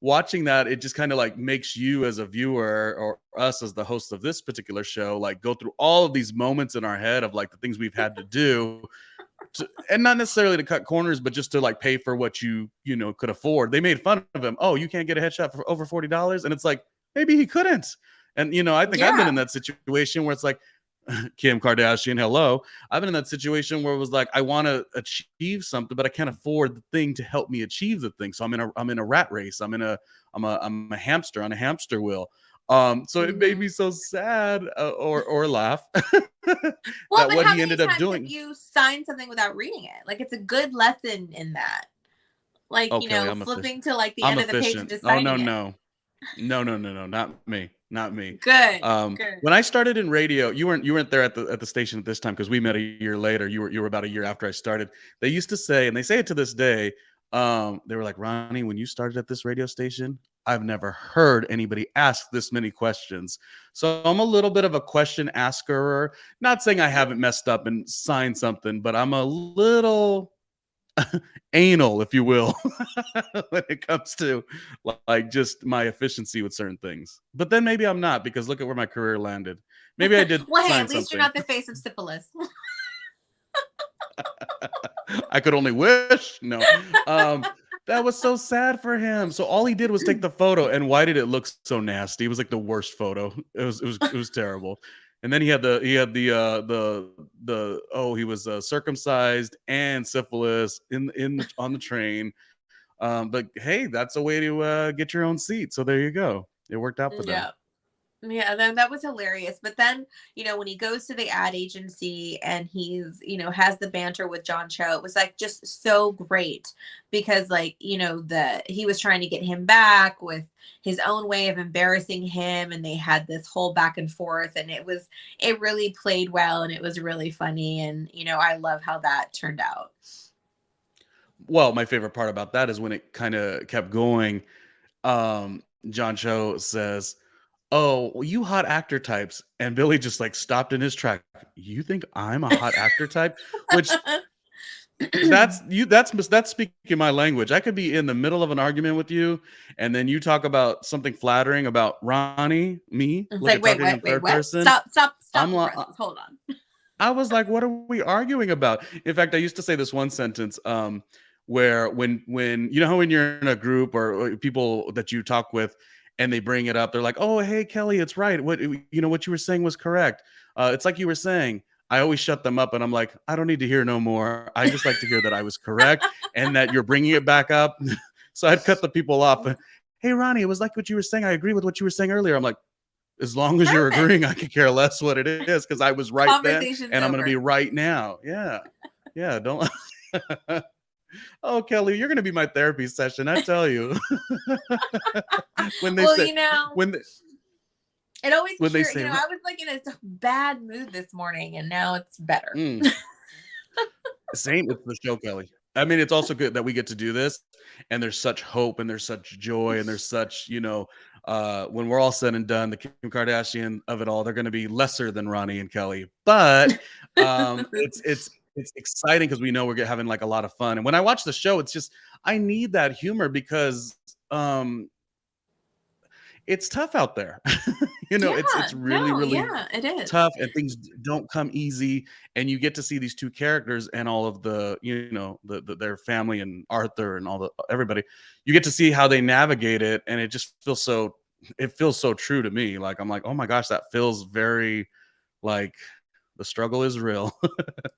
watching that, it just kind of like makes you as a viewer or us as the host of this particular show, like go through all of these moments in our head of like the things we've had to do and not necessarily to cut corners, but just to like pay for what you know could afford. They made fun of him. Oh, you can't get a headshot for over $40, and it's like maybe he couldn't. And I think I've been in that situation where it's like Kim Kardashian. Hello, I've been in that situation where it was like I want to achieve something, but I can't afford the thing to help me achieve the thing. So I'm in a rat race. I'm a hamster on a hamster wheel. So it made me so sad or laugh Well, that but what how he many ended up times doing. have you signed something without reading it? Like, it's a good lesson in that. Like, Oh, Kelly, I'm flipping efficient. to like the I'm end of the page and efficient. just Oh, no, signing it. no, not me, not me. Good. When I started in radio, you weren't there at the station at this time because we met a year later. You were about a year after I started. They used to say, and they say it to this day, they were like, Ronnie, when you started at this radio station, I've never heard anybody ask this many questions. So I'm a little bit of a question asker. Not saying I haven't messed up and signed something, but I'm a little anal, if you will, when it comes to like just my efficiency with certain things. But then maybe I'm not, because look at where my career landed. Maybe I did Well, hey, sign at least something. you're not the face of syphilis. I could only wish. No. That was so sad for him. So all he did was take the photo, and why did it look so nasty? It was like the worst photo. It was terrible. And then he had he was circumcised and syphilis on the train. But hey, that's a way to get your own seat. So there you go. It worked out for them. Yeah, then that was hilarious. But then, when he goes to the ad agency and he's, has the banter with John Cho, it was like just so great because like, he was trying to get him back with his own way of embarrassing him, and they had this whole back and forth, and it really played well, and it was really funny, and I love how that turned out. Well, my favorite part about that is when it kind of kept going. John Cho says, oh, well, you hot actor types. And Billy just like stopped in his track. You think I'm a hot actor type? Which that's speaking my language. I could be in the middle of an argument with you, and then you talk about something flattering about Ronnie, me. It's Look like, at wait, talking in third what? person. Stop I'm the like, presses. Hold on. I was like, what are we arguing about? In fact, I used to say this one sentence, where when how when you're in a group or people that you talk with and they bring it up, they're like, oh, hey, Kelly, it's right. What what you were saying was correct. It's like you were saying. I always shut them up, and I'm like, I don't need to hear no more. I just like to hear that I was correct and that you're bringing it back up. So I'd cut the people off. Hey, Ronnie, it was like what you were saying. I agree with what you were saying earlier. I'm like, as long as you're agreeing, I could care less what it is, because I was right then and I'm going to be right now. Yeah. Don't. Oh, Kelly, you're going to be my therapy session. I tell you. When they say, it always when they say, I was like in a bad mood this morning, and now it's better. Same with the show, Kelly. I mean, it's also good that we get to do this, and there's such hope, and there's such joy, and there's such, when we're all said and done, the Kim Kardashian of it all, they're going to be lesser than Ronnie and Kelly. But it's exciting because we know we're having like a lot of fun. And when I watch the show, it's just I need that humor because it's tough out there. It's really it is tough, and things don't come easy, and you get to see these two characters and all of the their family and Arthur and everybody. You get to see how they navigate it, and it just feels so true to me. Like I'm like, oh my gosh, that feels very like the struggle is real.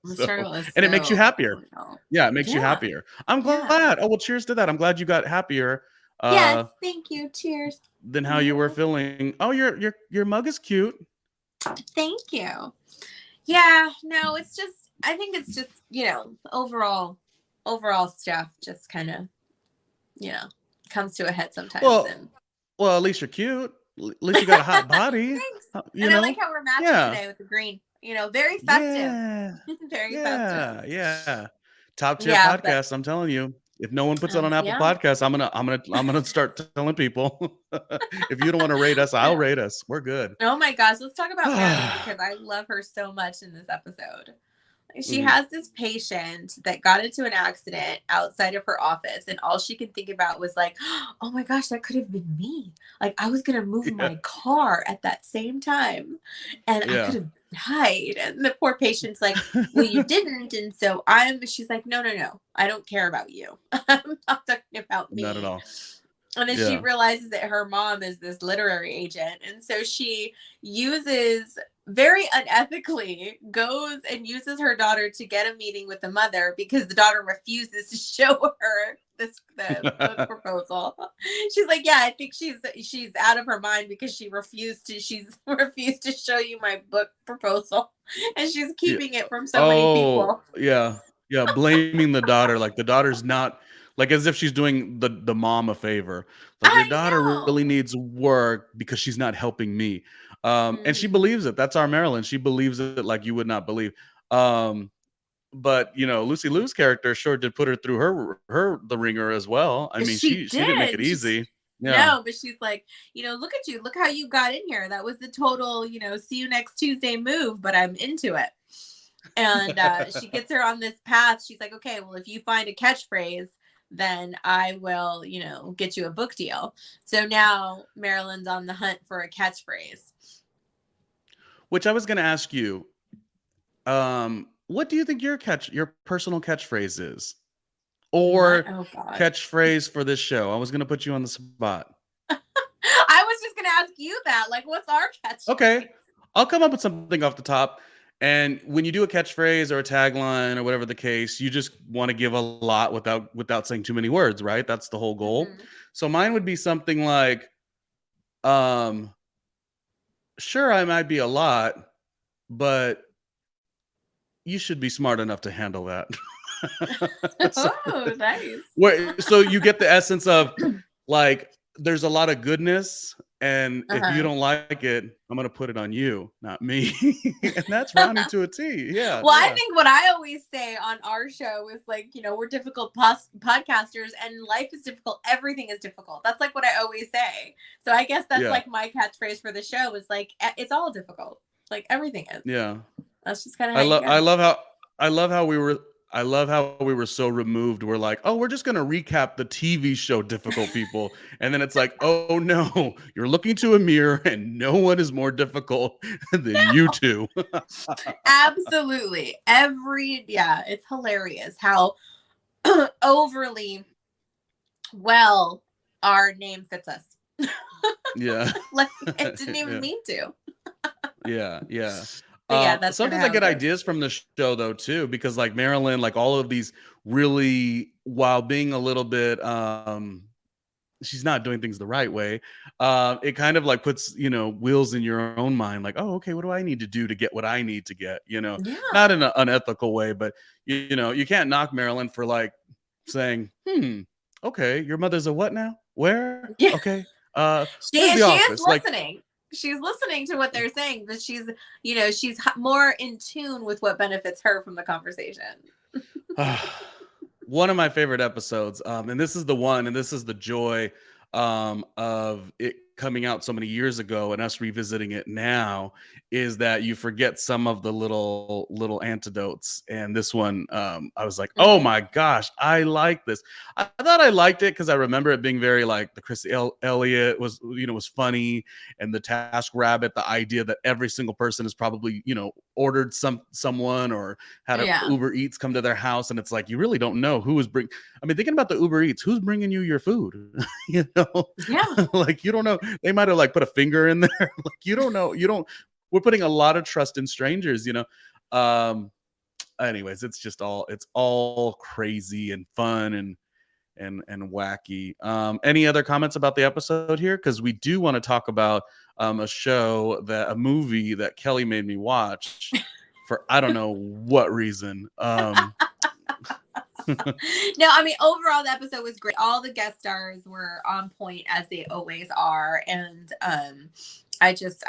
It makes you happier. Yeah, it makes you happier. I'm glad. Oh, well, cheers to that. I'm glad you got happier. Yes, thank you. Cheers. Than how you were feeling. Oh, your mug is cute. Thank you. Yeah, no, it's just I think it's just, overall stuff just kind of, comes to a head sometimes. Well, at least you're cute. At least you got a hot body. Thanks. I like how we're matching today with the green. Very festive. Yeah. Very festive. Yeah. Top tier podcast. I'm telling you. If no one puts it on Apple Podcasts, I'm gonna start telling people. If you don't want to rate us, I'll rate us. We're good. Oh my gosh, let's talk about Marilyn because I love her so much in this episode. She has this patient that got into an accident outside of her office, and all she could think about was like, oh my gosh, that could have been me. Like, I was going to move Yeah. my car at that same time and I could Yeah. have died. And the poor patient's like, well, you didn't. And so she's like, no, no, no, I don't care about you. I'm not talking about Not at me. all. And then she Yeah. realizes that her mom is this literary agent. And so she uses, very unethically, goes and uses her daughter to get a meeting with the mother because the daughter refuses to show her the book proposal. She's like, yeah, I think she's out of her mind because she's refused to show you my book proposal. And she's Yeah. keeping it from so many Oh, people. yeah. Yeah. Blaming the daughter. Like the daughter's not, like as if she's doing the mom a favor. Like your I daughter really know. needs work because she's not helping me. And she Mhm. believes it. That's our Marilyn. She believes it like you would not believe. Um, but Lucy Liu's character sure did put her through the ringer as well. I mean, She she didn't make it did. easy. Yeah. No, but she's like, look at you. Look how you got in here. That was the total, see you next Tuesday move, but I'm into it. And she gets her on this path. She's like, okay, well, if you find a catchphrase, then I will, get you a book deal. So now Marilyn's on the hunt for a catchphrase. Which I was going to ask you. What do you think your personal catchphrase is? Or Oh God. catchphrase for this show? I was gonna put you on the spot. I was just gonna ask you that. Like, what's our catchphrase? Okay. I'll come up with something off the top. And when you do a catchphrase or a tagline or whatever the case, you just want to give a lot without saying too many words, right? That's the whole goal. Mm-hmm. So mine would be something like, sure, I might be a lot, but you should be smart enough to handle that. so, Oh, nice. so you get the essence of like there's a lot of goodness, and if you don't like it, I'm gonna put it on you, not me. And that's Ronnie to a T. Yeah. Well, yeah. I think what I always say on our show is like, we're difficult podcasters and life is difficult. Everything is difficult. That's like what I always say. So I guess that's like my catchphrase for the show is like, it's all difficult. Like everything is. Yeah. That's just kind of how I love how we were so removed. We're like, oh, we're just gonna recap the TV show Difficult People, and then it's like, oh no, you're looking to a mirror, and no one is more difficult than you two. Absolutely. It's hilarious how overly well our name fits us. Yeah. Like it didn't even mean to. Yeah. That's sometimes I get ideas from the show though too, because like Marilyn, like all of these really, while being a little bit she's not doing things the right way, it kind of like puts wheels in your own mind, like, oh, okay, what do I need to do to get what I need to get, not in an unethical way, but you can't knock Marilyn for like saying, okay, your mother's a what now, where, okay, she where's the office? is listening. She's listening to what they're saying, but she's more in tune with what benefits her from the conversation. One of my favorite episodes, and this is the joy of it coming out so many years ago and us revisiting it now, is that you forget some of the little antidotes. And this one, I was like, oh my gosh, I like this. I thought I liked it because I remember it being very like the Chris Elliott was funny, and the Task Rabbit, the idea that every single person has probably ordered someone or had a Uber Eats come to their house, and it's like you really don't know who is thinking about the Uber Eats, who's bringing you your food? Like you don't know. They might have like put a finger in there. Like you don't know. We're putting a lot of trust in strangers. Anyways, it's all crazy and fun and wacky. Any other comments about the episode here? Because we do want to talk about a movie that Kellie made me watch for I don't know what reason. No, I mean, overall the episode was great. All the guest stars were on point, as they always are, and I just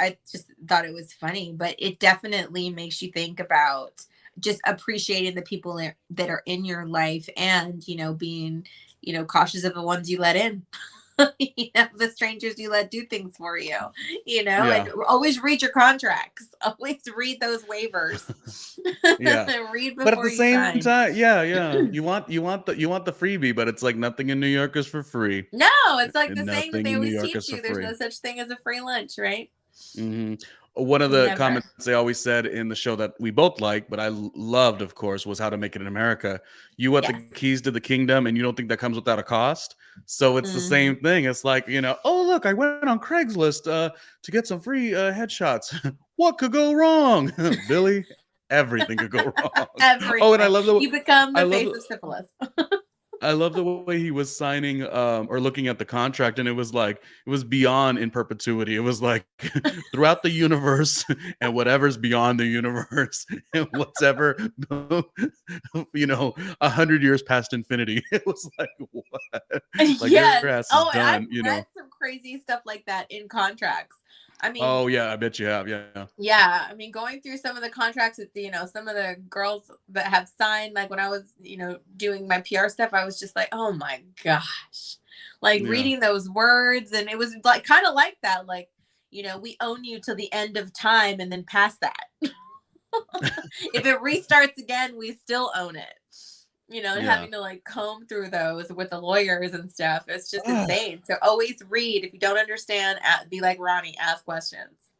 thought it was funny, but it definitely makes you think about just appreciating the people that are in your life, and being cautious of the ones you let in. The strangers you let do things for you, and Yeah. always read your contracts. Always read those waivers. Yeah. Read But at before the you same sign. time, yeah, yeah. You want the freebie, but it's like nothing in New York is for free. No, it's like And the saying that nothing they in New always York teach is for you. There's free. no such thing as a free lunch, right? hmm One of the Never. comments they always said in the show that we both liked, but I loved, of course, was How to Make It in America. You want the Yes. keys to the kingdom, and you don't think that comes without a cost. So it's the Hmm. same thing. It's like, oh look, I went on Craigslist to get some free headshots. What could go wrong, Billy? Everything could go wrong. Oh, and Everything. You become I the love face the of syphilis. I love the way he was signing or looking at the contract, and it was like it was beyond in perpetuity. It was like throughout the universe and whatever's beyond the universe and whatever 100 years past infinity. It was like what? Like your Yes. ass is Oh, and I've done. read some crazy stuff like that in contracts. I mean, Oh yeah, I bet you have. Yeah. yeah, I mean, going through some of the contracts with, some of the girls that have signed, like when I was, doing my PR stuff, I was just like, oh my gosh, like Yeah. reading those words. And it was like kind of like that, like, we own you till the end of time and then past that. If it restarts again, we still own it. And Yeah. having to like comb through those with the lawyers and stuff. It's just Ah, insane. So always read. If you don't understand, be like Ronnie, ask questions.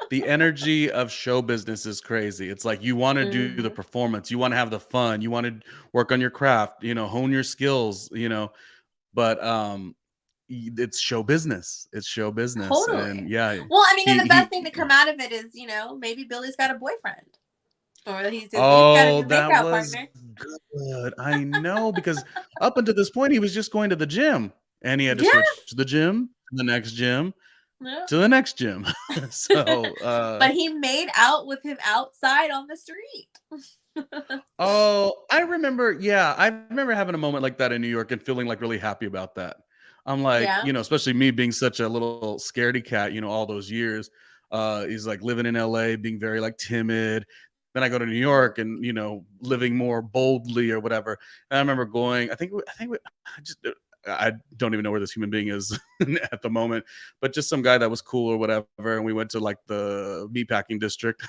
the energy of show business is crazy. It's like you want to do the Mhm. performance, you want to have the fun, you want to work on your craft, hone your skills. But it's show business. It's show business, and Totally. yeah, Well, I mean, and the best thing to he. come out of it is, maybe Billy's got a boyfriend or he's at least got a Oh, new that makeout was partner. good. I know because up until this point, he was just going to the gym, and he had to Yeah. switch to the gym, to the next gym, Yeah. to the next gym. So, But he made out with him outside on the street. oh, I remember. Yeah, I remember having a moment like that in New York and feeling like really happy about that. I'm like, Yeah. especially me being such a little scaredy cat, all those years. He's like living in LA, being very like timid. Then I go to New Mhm. York and living more boldly or whatever. And I remember going. I just I don't even know where this human being is at the moment, but just some guy that was cool or whatever. And we went to like the meatpacking district.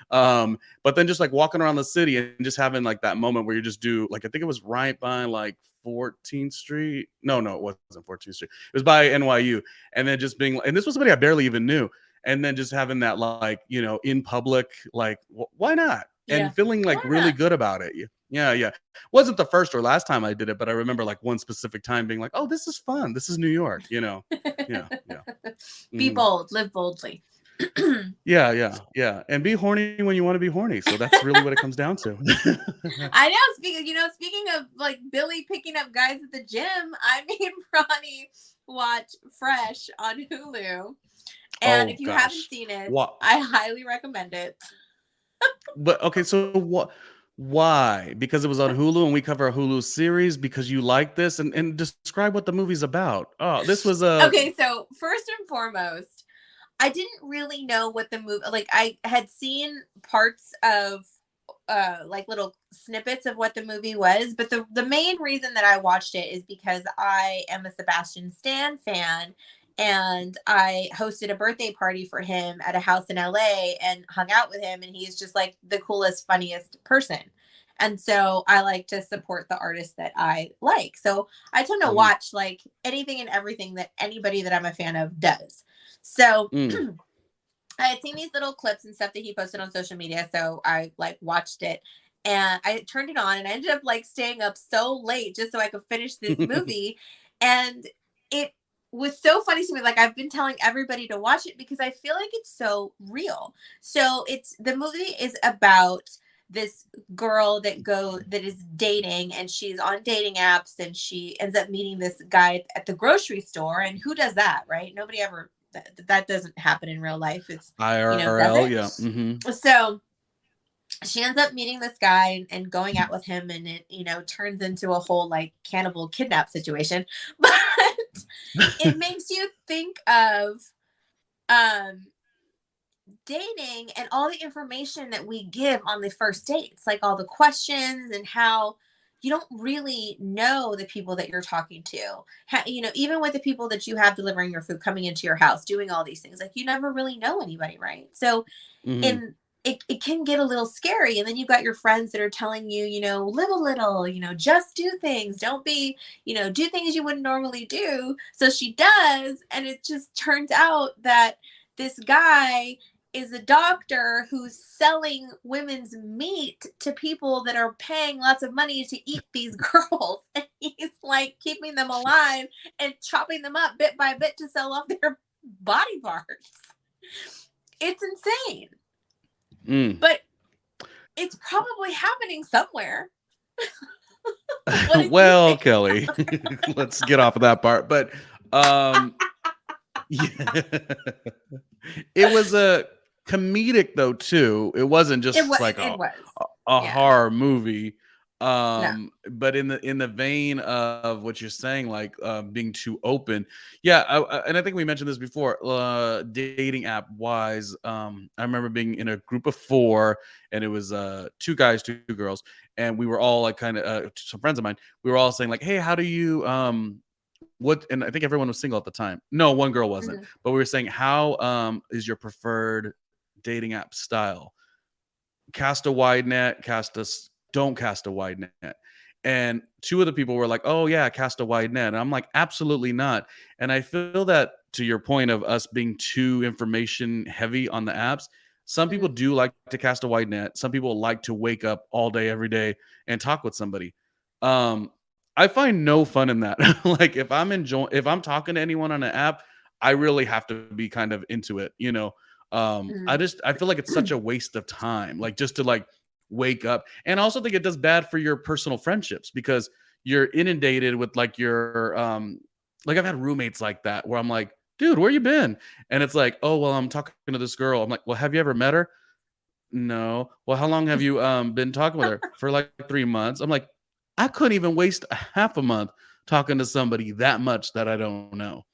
But then just like walking around the city and just having like that moment where you just do like I think it was right by like 14th Street. No, it wasn't 14th Street. It was by NYU. And then just being and this was somebody I barely even knew. And then just having that like, in public, like why not? Yeah. And feeling like Why really not? good about it. Yeah, yeah. Wasn't the first or last time I did it, but I remember like one specific time being like, "Oh, this is fun. This is New York." Yeah, yeah. Be Mhm. bold, live boldly. Yeah, yeah, yeah, and be horny when you wanna be horny, so that's really what it comes down to. I know. Speaking of like Billy picking up guys at the gym, I made Ronnie watch Fresh on Hulu. And if Oh you haven't gosh. seen it, What? I highly recommend it. But okay, so why? Because it was on Hulu and we cover a Hulu series because you like this? And describe what the movie's about. Oh, this was a Okay, so first and foremost, I didn't really know what the movie, like I had seen parts of like little snippets of what the movie was, but the main reason that I watched it is because I am a Sebastian Stan fan, and I hosted a birthday party for him at a house in LA and hung out with him, and he's just like the coolest, funniest person. And so I like to support the artists that I like. So I tend to Mhm. watch like anything and everything that anybody that I'm a fan of does. So Mm. I had seen these little clips and stuff that he posted on social media, so I like watched it and I turned it on and I ended up like staying up so late just so I could finish this movie. And it was so funny to me. Like I've been telling everybody to watch it because I feel like it's so real. So it's the movie is about this girl that is dating, and she's on dating apps, and she ends up meeting this guy at the grocery store. And who does that, right? Nobody ever, that doesn't happen in real life. It's, does IRL, it? yeah. Mhm. So she ends up meeting this guy and going out with him, and it turns into a whole like cannibal kidnap situation. But it makes you think of um dating and all the information that we give on the first dates, like all the questions and how you don't really know the people that you're talking to. Even with the people that you have delivering your food, coming into your house, doing all these things, like you never really know anybody, right? So, Mhm. and it can get a little scary. And then you've got your friends that are telling you, live a little, just do things. Don't be, do things you wouldn't normally do. So she does. And it just turns out that this guy is a doctor who's selling women's meat to people that are paying lots of money to eat these girls. And he's like keeping them alive and chopping them up bit by bit to sell off their body parts. It's insane. Mm. But it's probably happening somewhere. What did you Well, think? Kelly, let's get off of that part. But yeah. It was a comedic though too. It wasn't It just was. like It was. a Yeah. horror movie. No. But in the vein of what you're saying, like being too open, yeah. And I think we mentioned this before. Dating app wise, I remember being in a group of 4, and it was 2 guys, 2 girls, and we were all like kind of some friends of mine. We were all saying like, "Hey, how do you what?" And I think everyone was single at the time. No, one girl wasn't, Mhm. but we were saying, "How is your preferred dating app style? Cast a wide net, don't cast a wide net." And 2 of the people were like, "Oh yeah, cast a wide net." And I'm like, "Absolutely not." And I feel that, to your point of us being too information heavy on the apps, some people Mhm. do like to cast a wide net. Some people like to wake up all day every day and talk with somebody. Um, I find no fun in that. Like if I'm talking to anyone on an app, I really have to be kind of into it, you know. Mhm. I feel like it's such a waste of time, like just to like wake up. And I also think it does bad for your personal friendships because you're inundated with like like I've had roommates like that where I'm like, dude, where you been? And it's like, oh well, I'm talking to this girl. I'm like, well, have you ever met her? No. Well, how long have you been talking with her? For like 3 months. I'm like, I couldn't even waste a half a month talking to somebody that much that I don't know.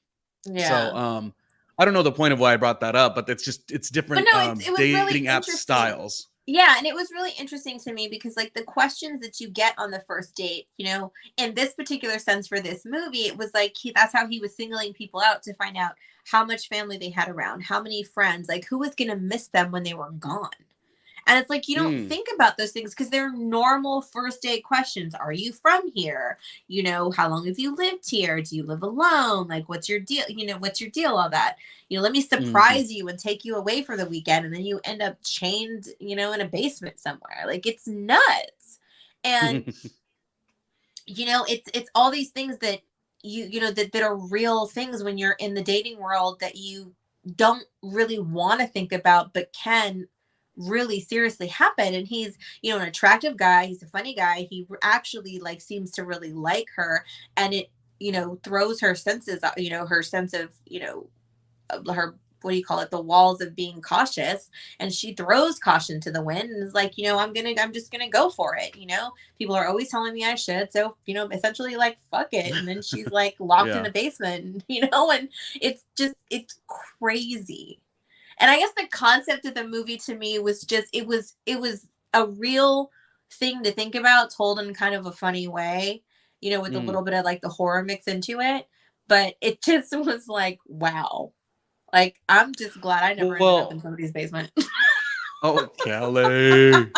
So Yeah. I don't know the point of why I brought that up, but it's But different no, it was really dating app interesting. styles. Yeah, and it was really interesting to me because like the questions that you get on the first date, in this particular sense for this movie, it was like that's how he was singling people out to find out how much family they had around, how many friends, like who was going to miss them when they were gone. And it's like you don't Mm, think about those things because they're normal first date questions. Are you from here? How long have you lived here? Do you live alone? Like, what's your deal? What's your deal? All that. Let me mhm. surprise you and take you away for the weekend. And then you end up chained, in a basement somewhere. Like, it's nuts. And, it's all these things that that are real things when you're in the dating world that you don't really want to think about, but can really seriously happen. And he's an attractive guy, he's a funny guy, he actually like seems to really like her. And it throws her senses her sense of her, what do you call it, the walls of being cautious. And she throws caution to the wind and is like, I'm just gonna go for it. People are always telling me I should, so essentially like fuck it. And then she's like locked in Yeah. a basement, and it's crazy. And I guess the concept of the movie to me was just it was a real thing to think about, told in kind of a funny way, with a Mm. little bit of like the horror mix into it. But it just was like, wow. Like, I'm just glad I never ended up in Well, somebody's basement. oh, Kelly.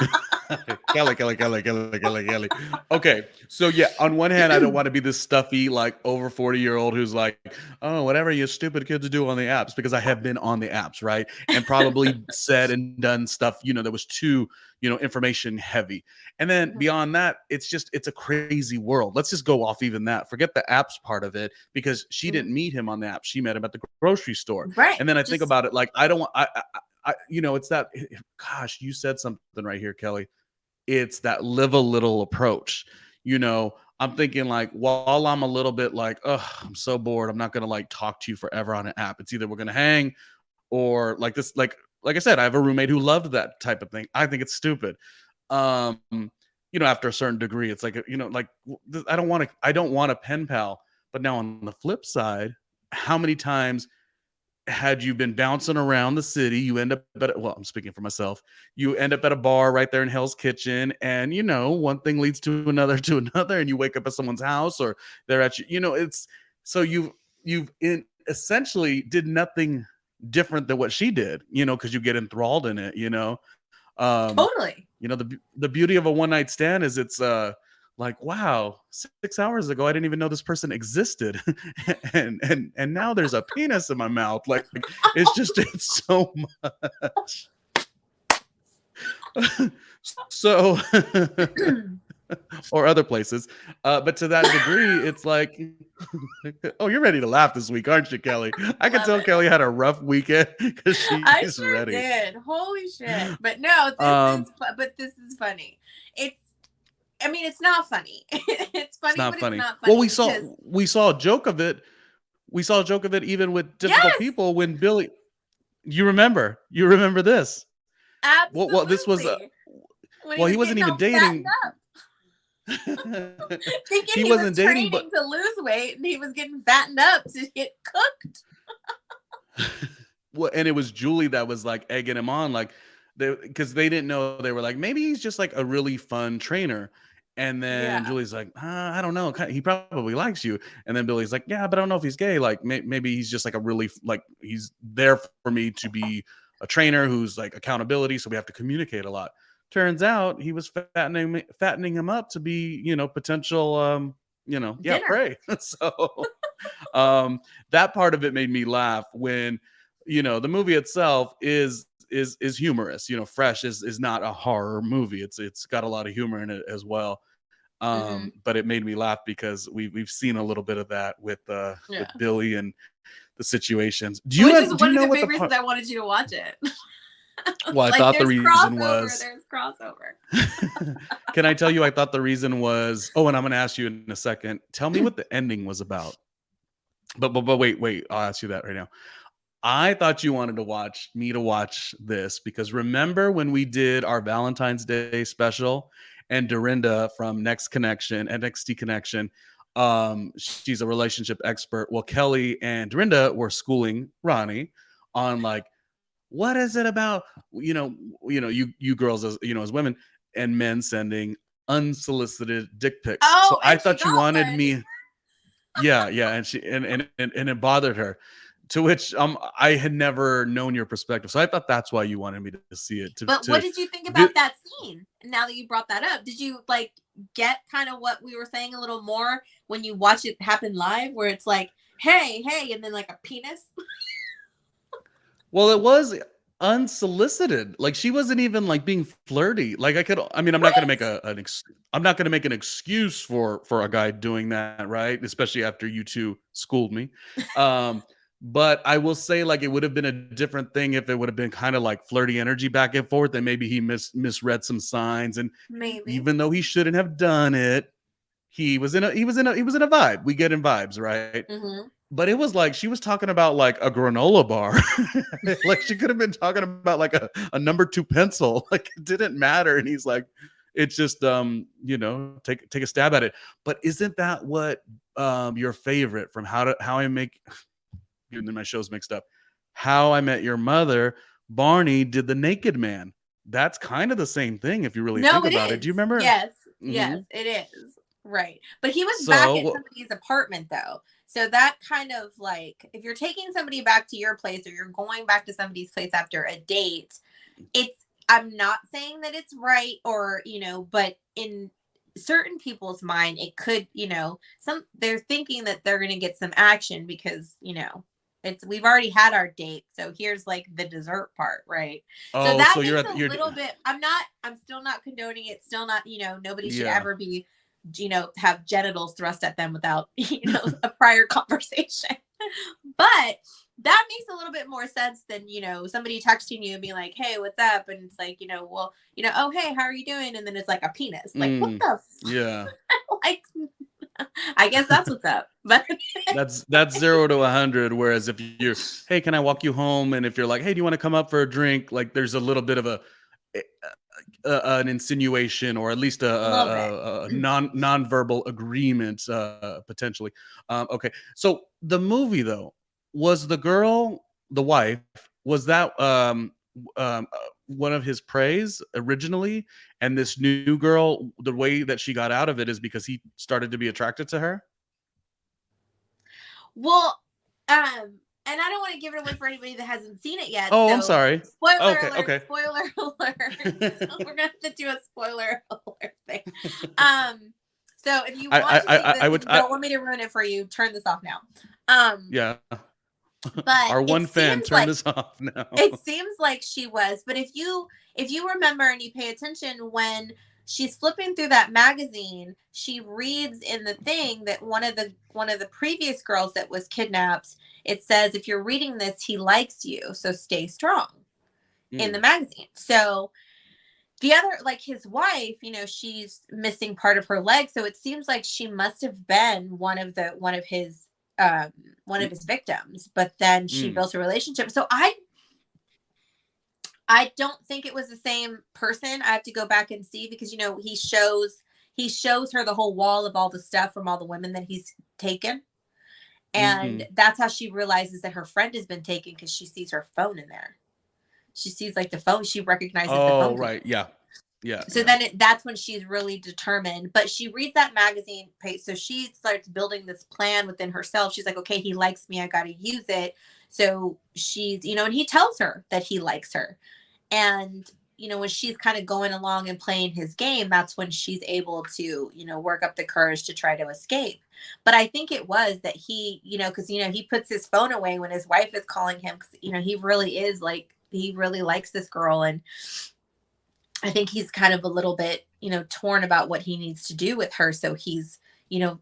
Kelly. Okay. So yeah, on one hand, I don't want to be this stuffy, like over 40-year-old who's like, oh, whatever you stupid kids do on the apps, because I have been on the apps, right? And probably said and done stuff, that was too, information heavy. And then Mhm, beyond that, it's a crazy world. Let's just go off even that. Forget the apps part of it, because she mhm. didn't meet him on the app. She met him at the grocery store. Right. And then I think Just about it like I don't want it's that, gosh, you said something right here, Kelly. It's that live a little approach. I'm thinking like, while I'm a little bit like, oh, I'm so bored, I'm not gonna like talk to you forever on an app. It's either we're gonna hang or like this, like I said, I have a roommate who loved that type of thing. I think it's stupid. Um, after a certain degree, it's like, like I don't want a pen pal. But now on the flip side, how many times had you been bouncing around the city, you end up at, well, I'm speaking for myself, you end up at a bar right there in Hell's Kitchen, and one thing leads to another, and you wake up at someone's house, or they're at it's so you've essentially did nothing different than what she did, because you get enthralled in it. um Totally. the beauty of a one night stand is it's like, wow, 6 hours ago I didn't even know this person existed, and now there's a penis in my mouth. Like, it's so much. So or other places, but to that degree, it's like, oh, you're ready to laugh this week, aren't you, Kellie? I can tell Kellie had a rough weekend because I she's sure ready. did. Holy shit! But no, this is funny. I mean, it's not funny. It's funny, but Funny. it's not funny. Well, we saw a joke of it. We saw a joke of it even with difficult people when Billy. You remember this? Absolutely. Well, this was. Well, he wasn't even dating. Thinking he wasn't dating, but to lose weight, and he was getting fattened up to get cooked. Well, and it was Julie that was like egging him on, like, because they didn't know. They were like, maybe he's just like a really fun trainer. And then Julie's like, I don't know. He probably likes you. And then Billy's like, yeah, but I don't know if he's gay. Like, maybe he's just like a really, like, he's there for me to be a trainer who's like accountability. So we have to communicate a lot. Turns out he was fattening him up to be, potential, prey. So that part of it made me laugh when, the movie itself is humorous. Fresh is not a horror movie. It's got a lot of humor in it as well. But it made me laugh because we've seen a little bit of that with Billy and the situations. Which is one of the big reasons I wanted you to watch it. Well, I thought the reason was there's crossover. Can I tell you? I thought the reason was. Oh, and I'm going to ask you in a second. Tell me what the ending was about. But wait. I'll ask you that right now. I thought you wanted to watch this because remember when we did our Valentine's Day special and Dorinda from NXT Connection, she's a relationship expert. Well, Kellie and Dorinda were schooling Ronnie on like, what is it about, you girls as women and men sending unsolicited dick pics. Oh, so I thought you wanted me. Yeah. And she, and it bothered her. To which I had never known your perspective. So I thought that's why you wanted me to see it. But what did you think about that scene? Now that you brought that up, did you like get kind of what we were saying a little more when you watch it happen live, where it's like, hey, and then like a penis? Well, it was unsolicited. Like she wasn't even like being flirty. Like I'm not going to make an excuse for a guy doing that, right? Especially after you two schooled me. But I will say, like, it would have been a different thing if it would have been kind of like flirty energy back and forth, and maybe he misread some signs, and maybe even though he shouldn't have done it, he was in a vibe. We get in vibes, right? Mm-hmm. But it was like she was talking about like a granola bar. Like she could have been talking about like a number 2 pencil. Like it didn't matter. And he's like, it's just take a stab at it. But isn't that what your favorite from How I Make Getting my shows mixed up. How I Met Your Mother, Barney did the Naked Man. That's kind of the same thing if you really think about it. Do you remember? Yes, yes, it is. Right. But he was back at somebody's apartment though. So that kind of like, if you're taking somebody back to your place or you're going back to somebody's place after a date, I'm not saying that it's right or, but in certain people's mind, it could, they're thinking that they're going to get some action because, we've already had our date. So here's like the dessert part, right? Oh, so that so makes a little bit, I'm still not condoning it. Still not, nobody should ever be, have genitals thrust at them without, a prior conversation. But that makes a little bit more sense than, somebody texting you and being like, hey, what's up? And it's like, oh, hey, how are you doing? And then it's like a penis. Like, what the? Yeah. Like, I guess that's what's up. But that's 0 to 100. Whereas if you're, hey, can I walk you home? And if you're like, hey, do you want to come up for a drink? Like there's a little bit of an insinuation or at least a non-verbal agreement potentially. Okay. So the movie though, was the girl the wife, was that one of his praise originally, and this new girl, the way that she got out of it is because he started to be attracted to her? Well, and I don't want to give it away for anybody that hasn't seen it yet. Oh, I'm So, sorry. spoiler Okay, alert! okay. Spoiler alert! So we're gonna have to do a spoiler alert thing. Um, so if you want to see this, I if would, you don't want me to ruin it for you, turn this off now. yeah. But Our it one fan, seems turn like this off now. it seems like she was, but if you remember and you pay attention, when she's flipping through that magazine, she reads in the thing that one of the previous girls that was kidnapped, it says, if you're reading this, he likes you, so stay strong, in the Mm, magazine. So the other, like his wife, she's missing part of her leg, so it seems like she must have been um one of mm, his victims, but then she mm. built a relationship. So I don't think it was the same person. I have to go back and see, because he shows her the whole wall of all the stuff from all the women that he's taken. And Mm. that's how she realizes that her friend has been taken, because she sees her phone in there. She sees like the phone, she recognizes the Oh, phone right. calls. Yeah. Yeah. So Yeah. then that's when she's really determined. But she reads that magazine page, so she starts building this plan within herself. She's like, okay, he likes me, I got to use it. So and he tells her that he likes her. And when she's kind of going along and playing his game, that's when she's able to work up the courage to try to escape. But I think it was that because he puts his phone away when his wife is calling him, because he really likes this girl. And I think he's kind of a little bit torn about what he needs to do with her. So he's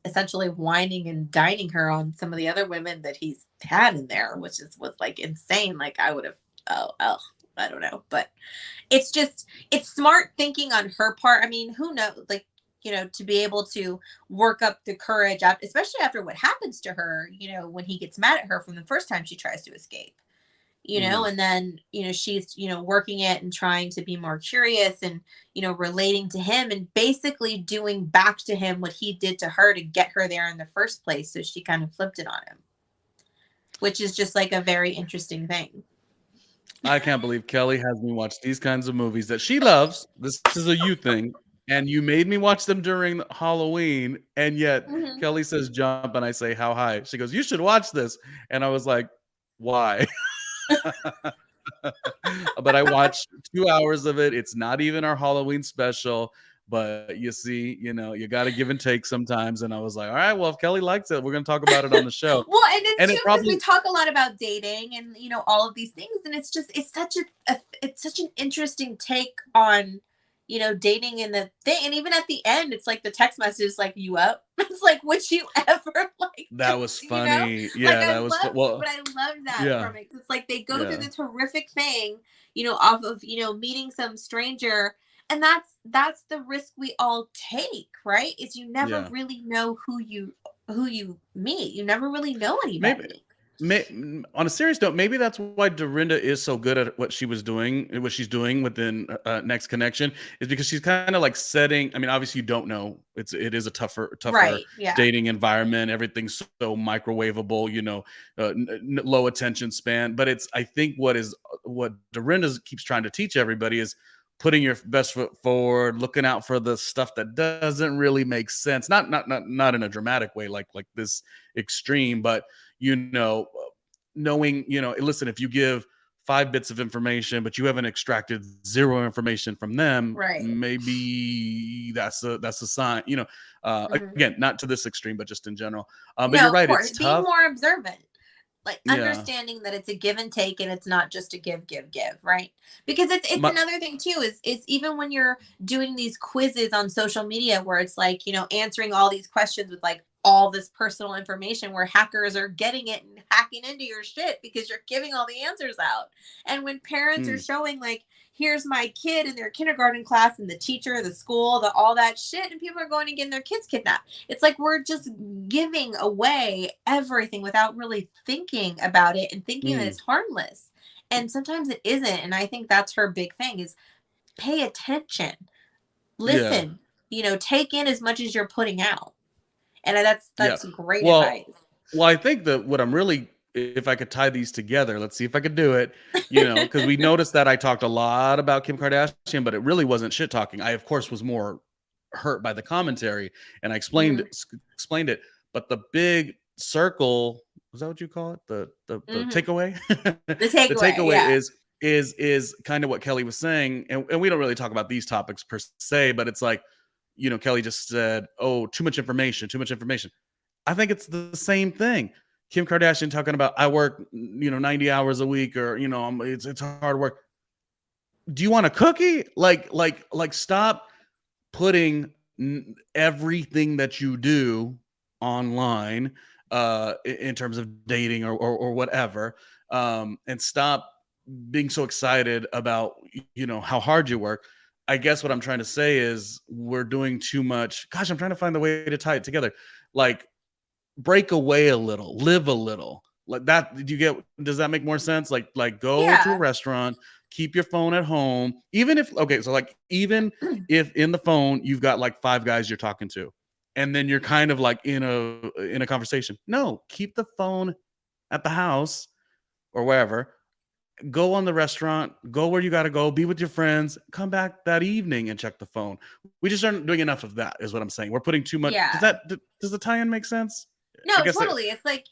essentially whining and dining her on some of the other women that he's had in there, which was like insane. Like, I would have, oh, I don't know. But it's smart thinking on her part. I mean, who knows, like, to be able to work up the courage, especially after what happens to her, when he gets mad at her from the first time she tries to escape. Mhm. And then she's working it and trying to be more curious, and relating to him, and basically doing back to him what he did to her to get her there in the first place. So she kind of flipped it on him, which is just like a very interesting thing. I can't believe Kelly has me watch these kinds of movies that she loves. This is a you thing, and you made me watch them during Halloween, and yet Mhm. Kelly says jump, and I say how high. She goes, "You should watch this," and I was like, "Why?" But I watched 2 hours of it. It's not even our Halloween special, but you see, you got to give and take sometimes. And I was like, all right, well, if Kelly likes it, we're going to talk about it on the show. Well, and it's And too, it because we probably talk a lot about dating and all of these things, and it's such an interesting take on dating, and the thing. And even at the end, it's like the text message is like, "You up?" It's like, would you ever like that was this? funny. Like, Yeah, that was but well, I love that yeah, from it. It's like they go through yeah, this horrific thing, off of meeting some stranger. And that's the risk we all take, right? Is you never yeah. really know who you meet. You never really know Maybe anybody. on a serious note, maybe that's why Dorinda is so good at what she's doing within Next Connection, is because she's kind of like setting. I mean, obviously, you don't know. It is a tougher Right. Yeah. dating environment. Everything's so microwavable. Low attention span. But I think what Dorinda keeps trying to teach everybody is putting your best foot forward, looking out for the stuff that doesn't really make sense. Not in a dramatic way, like this extreme, but you know, knowing, listen, if you give 5 bits of information, but you haven't extracted 0 information from them, Right. maybe that's a sign, Mhm. again, not to this extreme, but just in general. But No, you're of right. course. It's Being tough. more observant, like Yeah. understanding that it's a give and take, and it's not just a give, give, give, right? Because it's My, another thing too, is even when you're doing these quizzes on social media, where it's like, answering all these questions with like all this personal information, where hackers are getting it and hacking into your shit because you're giving all the answers out. And when parents are mm, showing like, here's my kid in their kindergarten class, and the teacher, the school, the all that shit, and people are going and getting their kids kidnapped. It's like we're just giving away everything without really thinking about it and thinking that mm, it's harmless. And sometimes it isn't. And I think that's her big thing, is pay attention, yeah. listen, take in as much as you're putting out. And that's Yeah. great Well, advice. I think that what I'm really if I could tie these together. Let's see if I could do it, you know, because we noticed that I talked a lot about Kim Kardashian, but it really wasn't shit talking. I, of course, was more hurt by the commentary, and I Mhm. explained it. But the big circle, was that what you call it? The Mhm. takeaway? The The takeaway, takeaway yeah. is kind of what Kelly was saying, and we don't really talk about these topics per se, but it's like, you know, Kelly just said, "Oh, too much information, too much information." I think it's the same thing. Kim Kardashian talking about I work, you know, 90 hours a week, or you know, it's hard work. Do you want a cookie? Like stop putting everything that you do online in terms of dating or whatever, and stop being so excited about, you know, how hard you work. I guess what I'm trying to say is we're doing too much. Gosh, I'm trying to find the way to tie it together. Like break away a little, live a little. Like that, do you get, does that make more sense? Like go to a Yeah. restaurant, keep your phone at home, even if, okay, so like even if in the phone you've got like five guys you're talking to, and then you're kind of like in a conversation. No, keep the phone at the house or wherever. Go on the restaurant, go where you got to go, be with your friends, come back that evening and check the phone. We just aren't doing enough of that, is what I'm saying. We're putting too much. Does Yeah. that, does the tie-in make sense? I No, guess it, totally. It's like,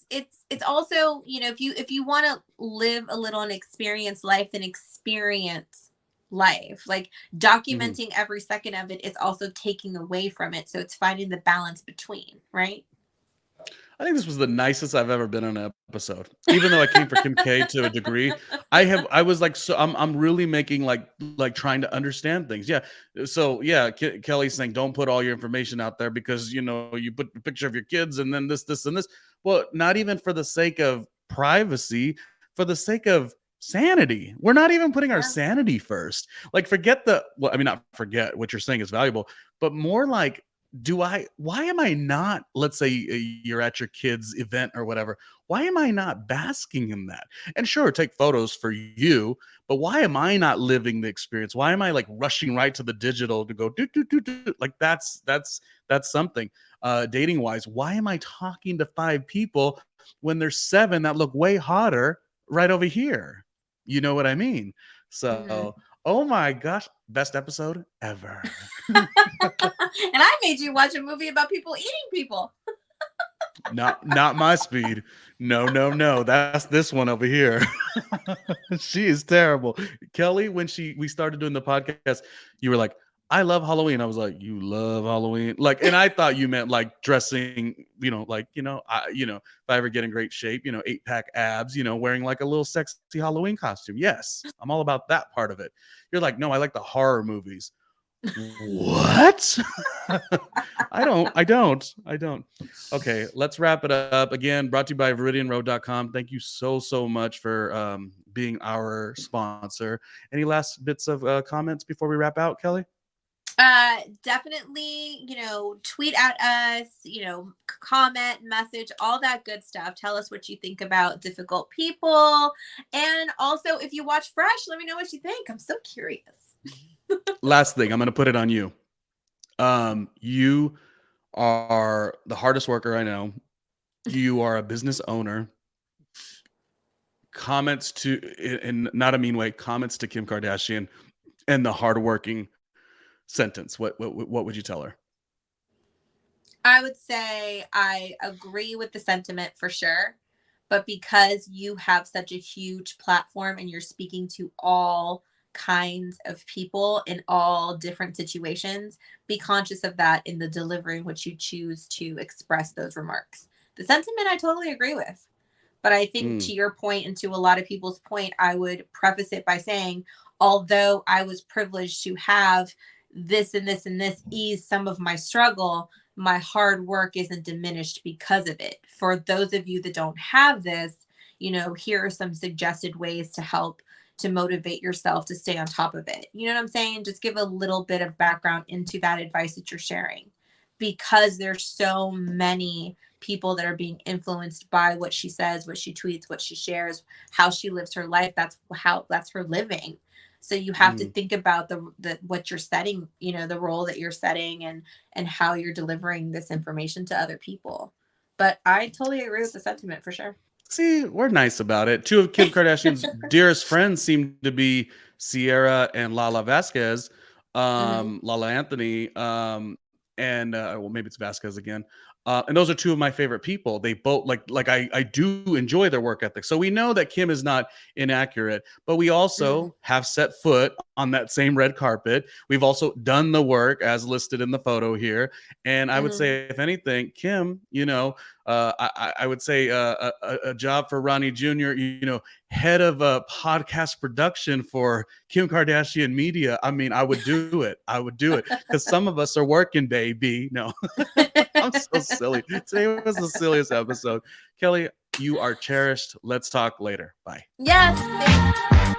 it's also, if you want to live a little and experience life, then experience life. Like mhm. documenting every second of it is also taking away from it. So it's finding the balance between, right? I think this was the nicest I've ever been on an episode. Even though I came for Kim K to a degree, I was like, so I'm really making like trying to understand things. Yeah. So yeah, Kelly's saying don't put all your information out there because you know you put a picture of your kids and then this and this. Well, not even for the sake of privacy, for the sake of sanity. We're not even putting our Yeah. sanity first. Like forget the, well, I mean, not forget, what you're saying is valuable, but more like, do I, why am I not, let's say you're at your kid's event or whatever, why am I not basking in that? And sure, take photos for you, but why am I not living the experience? Why am I like rushing right to the digital to go do? Like that's something. Dating wise, why am I talking to five people when there's seven that look way hotter right over here? You know what I mean? Mhm. So, oh my gosh, best episode ever. And I made you watch a movie about people eating people. Not my speed. No, no, no. That's this one over here. She is terrible. Kelly, when we started doing the podcast, you were like, I love Halloween. I was like, you love Halloween. Like, and I thought you meant like dressing, you know, like, if I ever get in great shape, 8-pack abs, wearing like a little sexy Halloween costume. Yes, I'm all about that part of it. You're like, no, I like the horror movies. What? I don't. Okay, let's wrap it up. Again, brought to you by ViridianRoad.com. Thank you so much for being our sponsor. Any last bits of comments before we wrap out, Kelly? Definitely, tweet at us, comment, message, all that good stuff. Tell us what you think about difficult people. And also, if you watch Fresh, let me know what you think. I'm so curious. Last thing, I'm going to put it on you. You are the hardest worker I know. You are a business owner. Comments to, in not a mean way, comments to Kim Kardashian and the hardworking sentence. What would you tell her? I would say I agree with the sentiment for sure. But because you have such a huge platform and you're speaking to all kinds of people in all different situations, be conscious of that in the delivery in which you choose to express those remarks. The sentiment I totally agree with. But I think Mm, to your point and to a lot of people's point, I would preface it by saying, although I was privileged to have this and this and this ease some of my struggle, my hard work isn't diminished because of it. For those of you that don't have this, here are some suggested ways to help to motivate yourself to stay on top of it. You know what I'm saying? Just give a little bit of background into that advice that you're sharing because there's so many people that are being influenced by what she says, what she tweets, what she shares, how she lives her life. That's her living. So you have to mm. think about the what you're setting, the role that you're setting and how you're delivering this information to other people. But I totally agree with the sentiment for sure. See, we're nice about it. Two of Kim Kardashian's dearest friends seem to be Sierra and Lala Vasquez, Mhm. Lala Anthony, and well, maybe it's Vasquez again. And those are two of my favorite people. They both I do enjoy their work ethic. So we know that Kim is not inaccurate, but we Mhm. also have set foot on that same red carpet. We've also done the work as listed in the photo here. And I would Mhm. say, if anything, Kim, I would say a job for Ronnie Jr., head of podcast production for Kim Kardashian Media. I mean, I would do it. I would do it because some of us are working, baby. No, I'm so silly. Today was the silliest episode. Kellie, you are cherished. Let's talk later. Bye. Yes. Thanks.